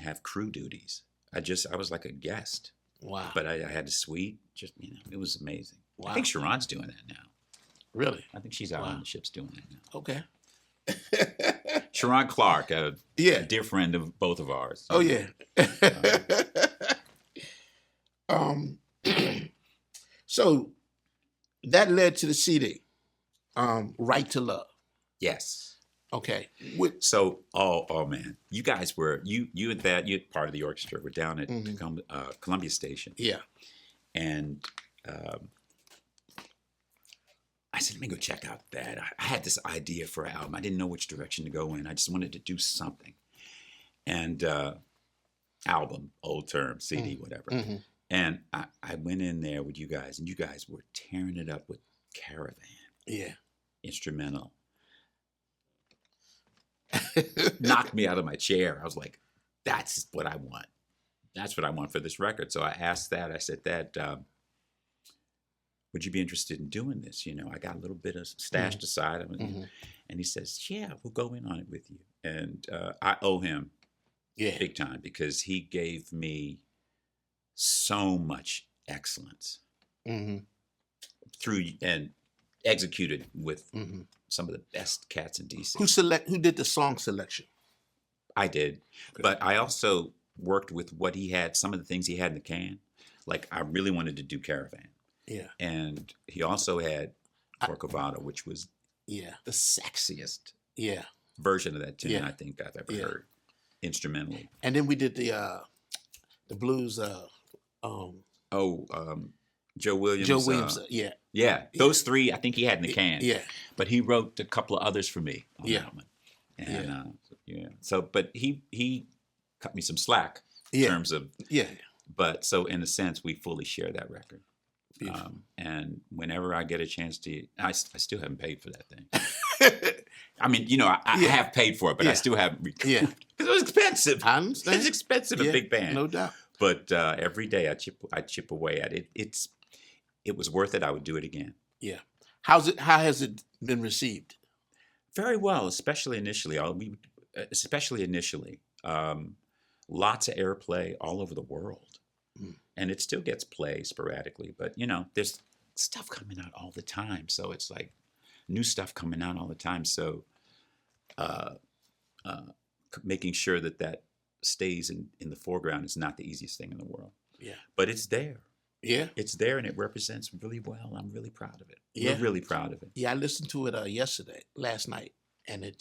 have crew duties. I was like a guest. Wow. But I had a suite. Just it was amazing. Wow. I think Sharon's doing that now. Really? I think she's out on the ships doing that now. Okay. Sharon Clark, a dear friend of both of ours. Oh yeah. So that led to the CD, Right to Love. Yes. Okay. So, oh man, you guys were you and that you're part of the orchestra. We're down at Columbia Station. Yeah. And I said, let me go check out that. I had this idea for an album. I didn't know which direction to go in. I just wanted to do something. And album, old term, CD, whatever. Mm-hmm. And I went in there with you guys, and you guys were tearing it up with Caravan. Yeah. Instrumental. Knocked me out of my chair. I was like, that's what I want. That's what I want for this record. So I asked that. I said, would you be interested in doing this? I got a little bit of stashed aside. And he says, yeah, we'll go in on it with you. And I owe him big time because he gave me so much excellence. through and executed with some of the best cats in DC. Who did the song selection? I did, but I also worked with what he had, some of the things he had in the can. Like I really wanted to do Caravan. Yeah. And he also had Corcovado, which was the sexiest version of that tune I think I've ever heard instrumentally. And then we did the blues. Joe Williams. Joe Williams, yeah. Those three I think he had in the can. Yeah. But he wrote a couple of others for me on that one. And so, but he cut me some slack in terms of But so in a sense, we fully share that record. And whenever I get a chance to, I still haven't paid for that thing. I mean, I have paid for it, but I still haven't recouped. Yeah. Because it was expensive. I understand. It's expensive, a big band. No doubt. But every day I chip away at it. It was worth it. I would do it again. Yeah. How has it been received? Very well, especially initially. Lots of airplay all over the world. And it still gets play sporadically, but there's stuff coming out all the time. So it's like new stuff coming out all the time. So making sure that stays in the foreground is not the easiest thing in the world. Yeah. But it's there. Yeah. It's there and it represents really well. I'm really proud of it. Yeah. We're really proud of it. Yeah, I listened to it last night, and I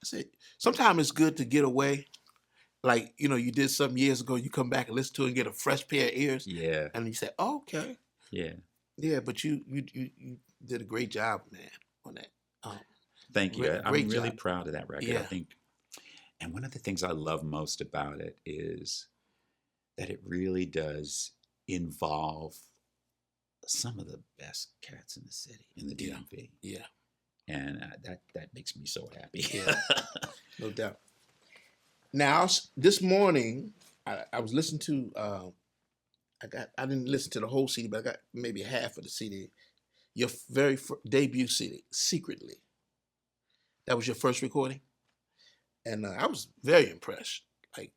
said, sometimes it's good to get away. Like, you did something years ago, you come back and listen to it and get a fresh pair of ears. Yeah. And you say, oh, okay. Yeah. Yeah, but you did a great job, man, on that. Thank you. I'm really proud of that record. Yeah. I think, and one of the things I love most about it is that it really does involve some of the best cats in the city, in the DMV. Yeah. And that makes me so happy. Yeah. No doubt. Now, this morning, I was listening to, I didn't listen to the whole CD, but I got maybe half of the CD. Your very debut CD, Secretly. That was your first recording? And I was very impressed. I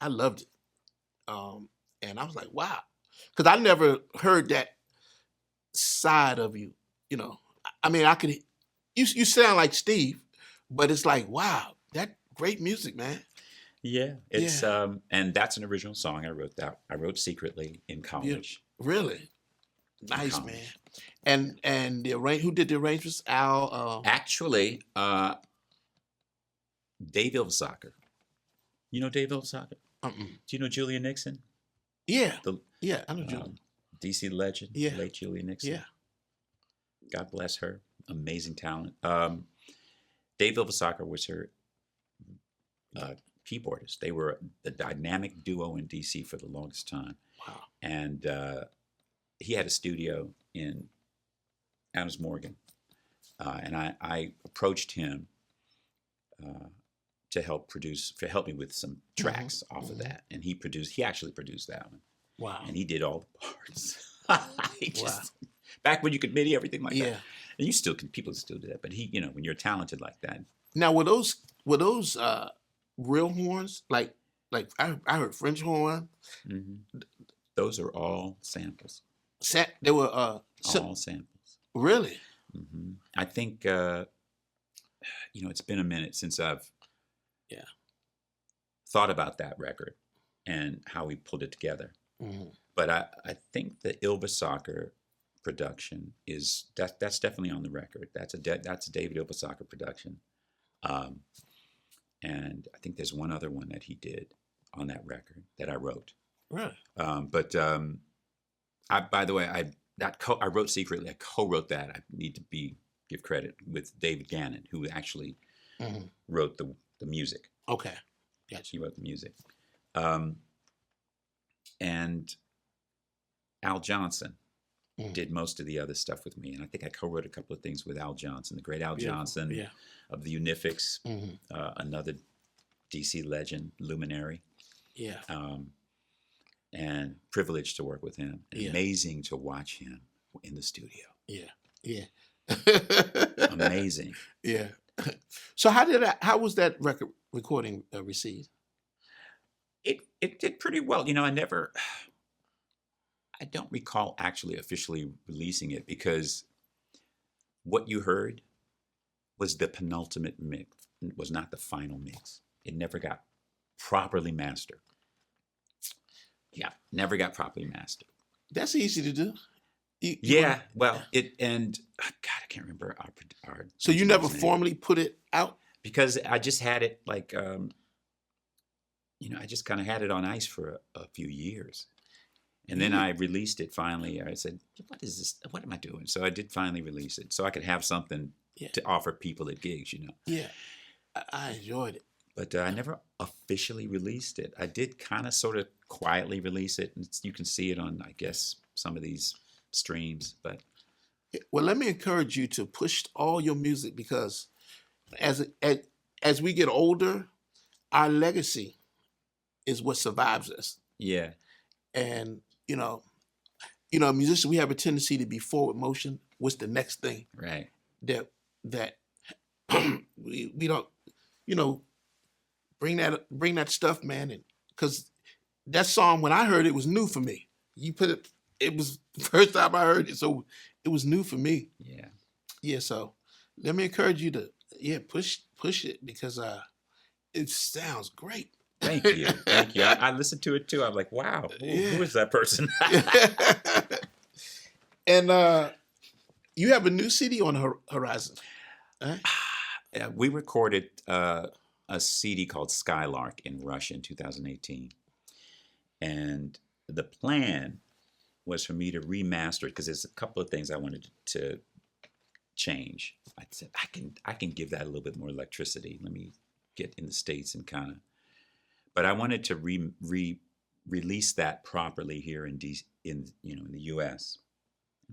loved it. And I was like, wow. Because I never heard that side of you, I mean, you sound like Steve, but it's like, wow, that great music, man. Yeah, it's and that's an original song. I wrote that. I wrote Secretly in college. Yeah, really? Nice, man. And who did the arrangements? Al. Actually, Dave Ilvasacker. You know Dave Ilvasacker? Do you know Julia Nixon? Yeah. I know Julia. DC legend, late Julia Nixon. Yeah. God bless her. Amazing talent. Dave Ilvasacker was her keyboardist. They were the dynamic duo in DC for the longest time. Wow. And he had a studio in Adams Morgan. And I approached him to help me with some tracks off of that. And he actually produced that one. Wow. And he did all the parts. Back when you could MIDI everything like that. And people still do that. But when you're talented like that. Now, were those real horns? Like I heard French horn. Mm-hmm. Those are all samples. They were all samples. Really? Mm-hmm. I think it's been a minute since I've thought about that record and how we pulled it together. Mm-hmm. But I think the Ilvasacker production that's definitely on the record. That's a David Ilvasacker production. And I think there's one other one that he did on that record that I wrote. Right. By the way, I wrote Secretly. I co-wrote that. I need to give credit with David Gannon, who actually wrote the music. Okay. Gotcha. He wrote the music. And Al Johnson did most of the other stuff with me. And I think I co-wrote a couple of things with Al Johnson, the great Al Johnson of the Unifics, another DC legend, luminary. Yeah. And privileged to work with him. Amazing to watch him in the studio. Yeah. Yeah. Amazing. Yeah. So how was that record recording received? It did pretty well. I don't recall actually officially releasing it because what you heard was the penultimate mix, was not the final mix. It never got properly mastered. Yeah, never got properly mastered. That's easy to do. Yeah, well, God, I can't remember our So you never name. formally put it out? Because I just had it like, I just kind of had it on ice for a few years. And then I released it finally. I said, what is this? What am I doing? So I did finally release it so I could have something to offer people at gigs, Yeah, I enjoyed it. But I never officially released it. I did kind of sort of quietly release it. And you can see it on, I guess, some of these streams. But well, let me encourage you to push all your music because as we get older, our legacy is what survives us. Yeah. And, musicians, we have a tendency to be forward motion. What's the next thing? Right. That we don't, bring that stuff, man. And because that song, when I heard it, was new for me. You put it, it was the first time I heard it. So it was new for me. Yeah. Yeah. So let me encourage you to, push it because it sounds great. Thank you. Thank you. I listened to it too. I'm like, wow, who is that person? And you have a new CD on the horizon. Right? Yeah, we recorded a CD called Skylark in Russia in 2018. And the plan was for me to remaster it because there's a couple of things I wanted to change. I said, I can give that a little bit more electricity. Let me get in the States and kind of. But I wanted to release that properly here in the U.S.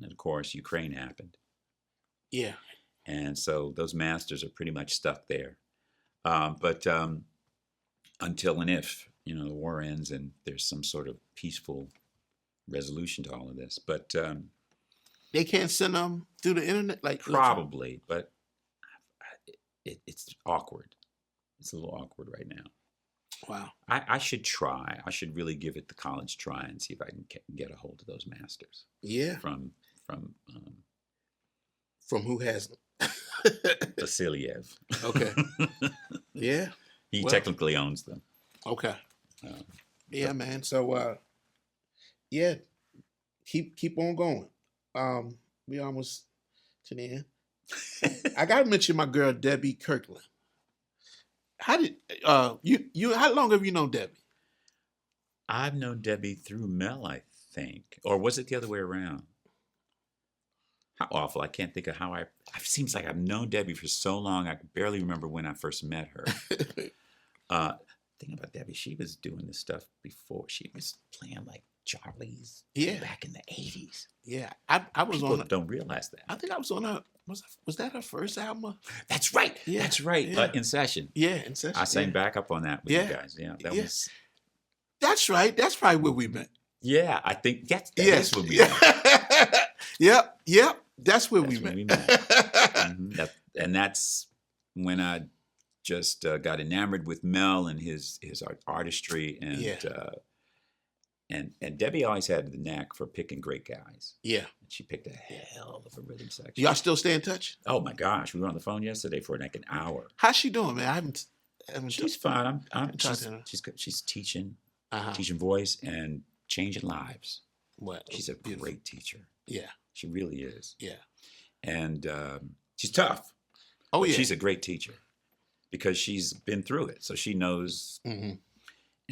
And of course, Ukraine happened. Yeah. And so those masters are pretty much stuck there. But until and if the war ends and there's some sort of peaceful resolution to all of this, but they can't send them through the internet, probably. But it's awkward. It's a little awkward right now. Wow. I should try. I should really give it the college try and see if I can get a hold of those masters. Yeah. From who has them? Vasiliev. Okay. Yeah. He technically owns them. Okay. Yeah, man. So keep on going. We almost to the end. I gotta mention my girl Debbie Kirkland. How did you how long have you known Debbie? I've known Debbie through Mel, I think. Or was it the other way around? How awful. I can't think of how it seems like I've known Debbie for so long, I can barely remember when I first met her. Thing about Debbie, she was doing this stuff before. She was playing like Charlie's back in the 80s. Yeah. I was People on her. don't realize that. I think I was on her. Was that her first album? That's right. Yeah. That's right. Yeah. In Session. Yeah, In Session. I sang back up on that with you guys. Yeah. That was. That's right. That's probably where we met. Yeah, I think that's where we met. Yep. That's where we met. Mm-hmm. And that's when I just got enamored with Mel and his artistry and Debbie always had the knack for picking great guys. Yeah. She picked a hell of a rhythm section. Do y'all still stay in touch? Oh my gosh, we were on the phone yesterday for like an hour. How's she doing, man? I haven't She's fine. She's teaching voice and changing lives. What? She's a great teacher. Yeah. She really is. Yeah. And she's tough. Oh, but yeah. She's a great teacher because she's been through it. So she knows. Mm-hmm.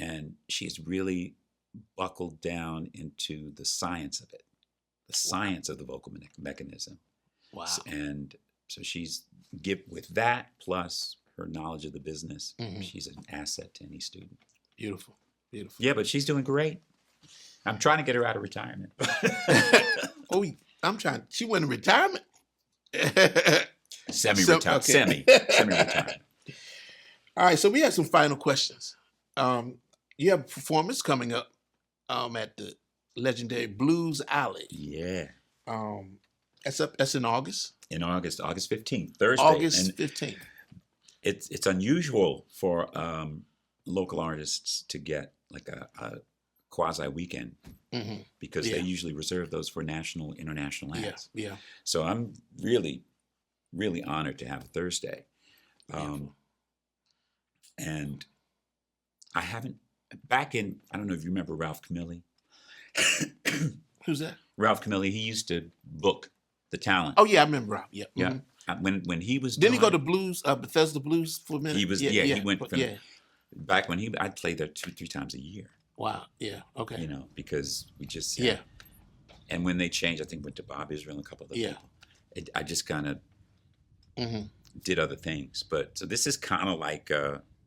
And she's really buckled down into the science of it, the science of the vocal mechanism. Wow. And so she's with that plus her knowledge of the business, she's an asset to any student. Beautiful. Yeah, but she's doing great. I'm trying to get her out of retirement. She went in retirement? Semi-retirement. Semi-retirement. All right, so we have some final questions. You have a performance coming up at the legendary Blues Alley. Yeah. That's in August? In August 15th, Thursday. August 15th. It's unusual for local artists to get like a quasi weekend because Yeah. they usually reserve those for national, international Yeah. acts. Yeah. So I'm really, really honored to have a Thursday. And I haven't, back in, I don't know if you remember Ralph Camilli. Who's that? Ralph Camilli, he used to book the talent. Oh yeah, I remember Rob. Yeah. Yeah. When he was Didn't he go to doing Bethesda Blues for a minute? He was, he went from, yeah. back when I'd play there 2-3 times a year, Wow. Yeah. Okay. you know, because we just, Yeah. And when they changed, I think went to Bob Israel and a couple other Yeah. people. I just kind of Mm-hmm. did other things. But so this is kind of like,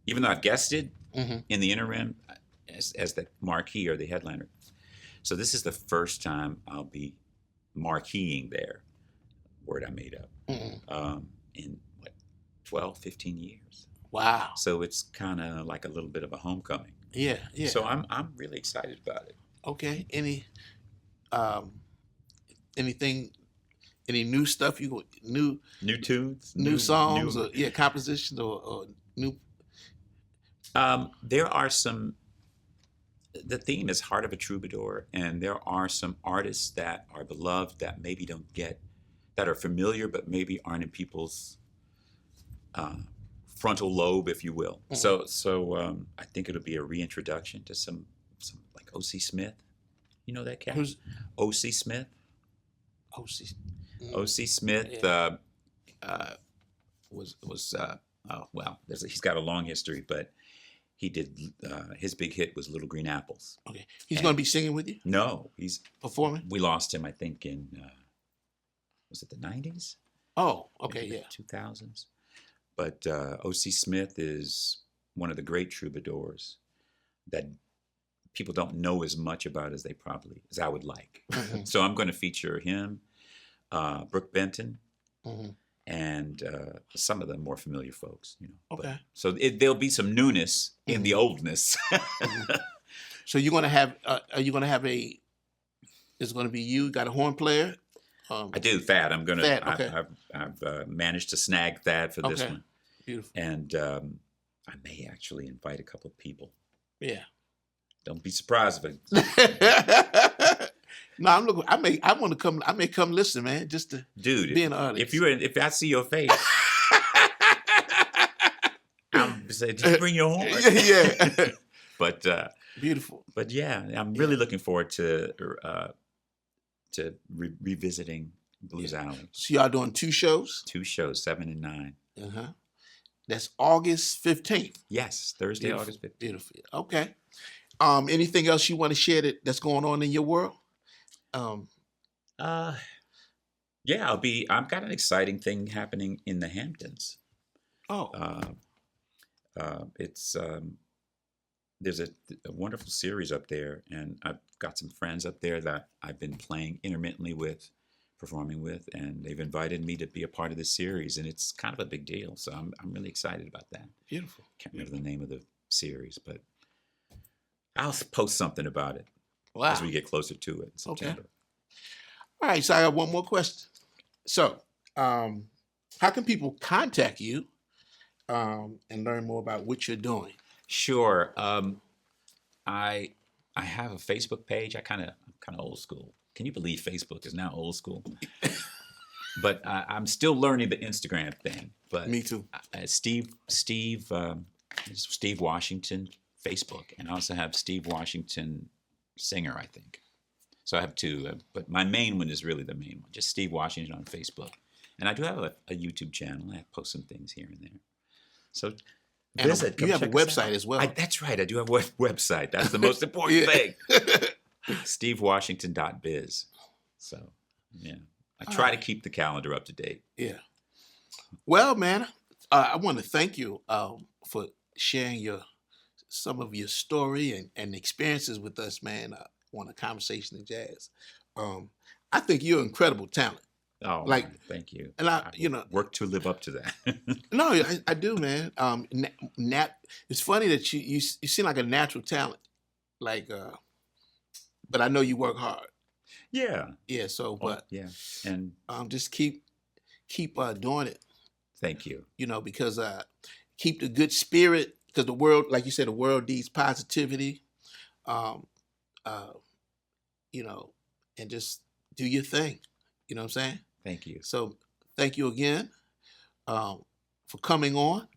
even though I've guested in the interim as the marquee or the headliner. So this is the first time I'll be marqueeing there, word I made up, in 12, 15 years. Wow. So it's kind of like a little bit of a homecoming. Yeah. Yeah. So I'm really excited about it. Okay. Anything? Any new stuff? New tunes, songs, or compositions, or new. There are some. The theme is Heart of a Troubadour, and there are some artists that are beloved that maybe don't get, that are familiar but maybe aren't in people's frontal lobe, if you will. So I think it'll be a reintroduction to some like O.C. Smith. You know that cat? Who's O.C. Smith? O.C. O.C. Smith he's got a long history, but he did his big hit was Little Green Apples. Okay, he's going to be singing with you. No, he's performing. We lost him, I think, in was it the 90s? Oh, okay, maybe the 2000s. But O.C. Smith is one of the great troubadours that people don't know as much about as I would like. So I'm going to feature him, Brooke Benton, and some of the more familiar folks. You know. Okay. So there'll be some newness in the oldness. So you're going to have? Are you going to have a? Is it going to be you? Got a horn player? I do. Thad. I'm going to. Thad, okay. I've managed to snag Thad for this one. Beautiful. And I may actually invite a couple of people. Yeah. Don't be surprised if I. No, I'm looking. I want to come. I may come listen, man, just to be an audience. If I see your face, I'm say just bring your horn. Yeah. But beautiful. But yeah, I'm really looking forward to revisiting Blues Alley. So y'all doing 2 shows? 2 shows, 7 and 9. That's August 15th. Yes, Thursday, Beautiful. August 15th. Beautiful. Okay. Anything else you want to share that's going on in your world? Yeah, I've got an exciting thing happening in the Hamptons. Oh. It's there's a wonderful series up there, and I've got some friends up there that I've been playing intermittently with, performing with, and they've invited me to be a part of this series, and it's kind of a big deal. So I'm really excited about that. Beautiful. Can't remember the name of the series, but I'll post something about it as we get closer to it in September. Okay. All right, so I got one more question. So, how can people contact you and learn more about what you're doing? Sure. I have a Facebook page. I'm kind of old school. Can you believe Facebook is now old school? But I'm still learning the Instagram thing. But me too. Steve Washington Facebook, and I also have Steve Washington Singer, I think. So I have 2, but my main one is really the main one, just Steve Washington on Facebook. And I do have a YouTube channel. I post some things here and there. So visit. You have a website as well. That's right. I do have a website. That's the most important thing. SteveWashington.biz. So, yeah. I try to keep the calendar up to date. Yeah. Well, man, I want to thank you for sharing some of your story and experiences with us, man, on A Conversation in Jazz. I think you're an incredible talent. Oh, thank you. And I work to live up to that. No, I do, man. It's funny that you seem like a natural talent, but I know you work hard. Yeah. Yeah. So, and just keep doing it. Thank you. Because keep the good spirit, because the world, like you said, the world needs positivity. you know, and just do your thing. You know what I'm saying? Thank you. So thank you again for coming on,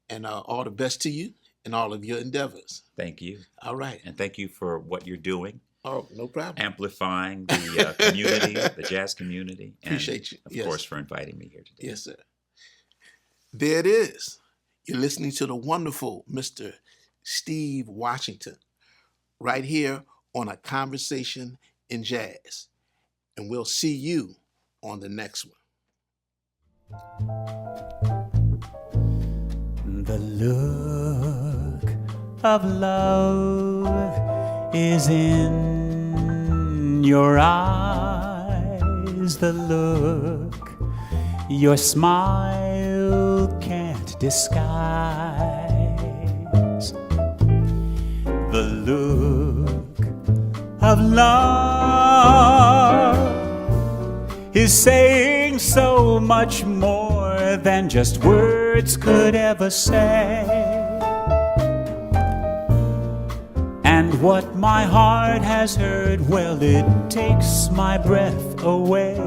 and all the best to you in all of your endeavors. Thank you. All right. And thank you for what you're doing. Oh, no problem. Amplifying the community, the jazz community. Appreciate you. Of course, for inviting me here today. Yes, sir. There it is. You're listening to the wonderful Mr. Steve Washington right here on A Conversation in Jazz. And we'll see you on the next one. The look of love is in your eyes. The look your smile can't disguise. The look of love is saying so much more than just words could ever say. And what my heart has heard, well, it takes my breath away.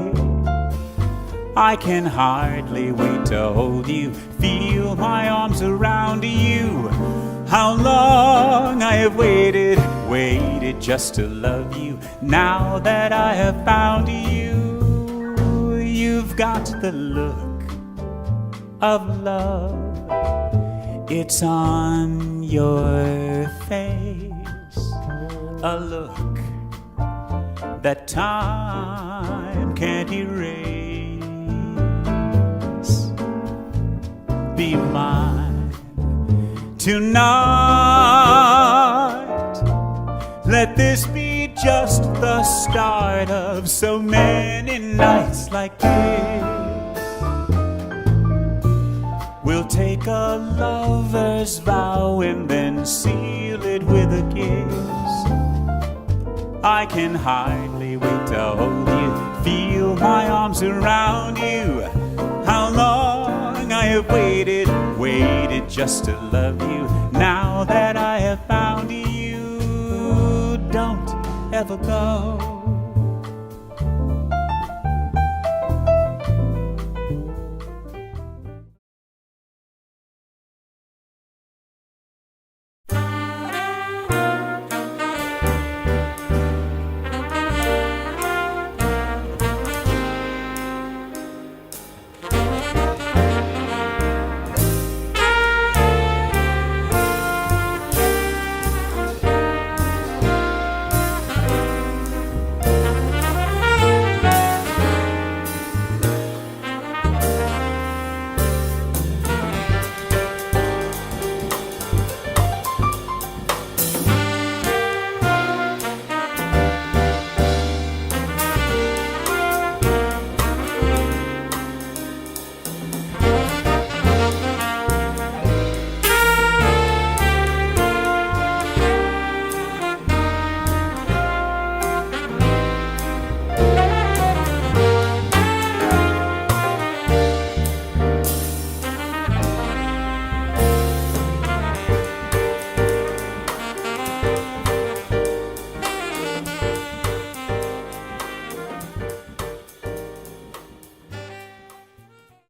I can hardly wait to hold you, feel my arms around you. How long I have waited just to love you. Now that I have found you, you've got the look of love. It's on your face, a look that time can't erase. Be mine tonight. Let this be just the start of so many nights like this. We'll take a lover's vow and then seal it with a kiss. I can hardly wait to hold you, feel my arms around you. How long I have waited just to love you. Now that I have found you, don't ever go.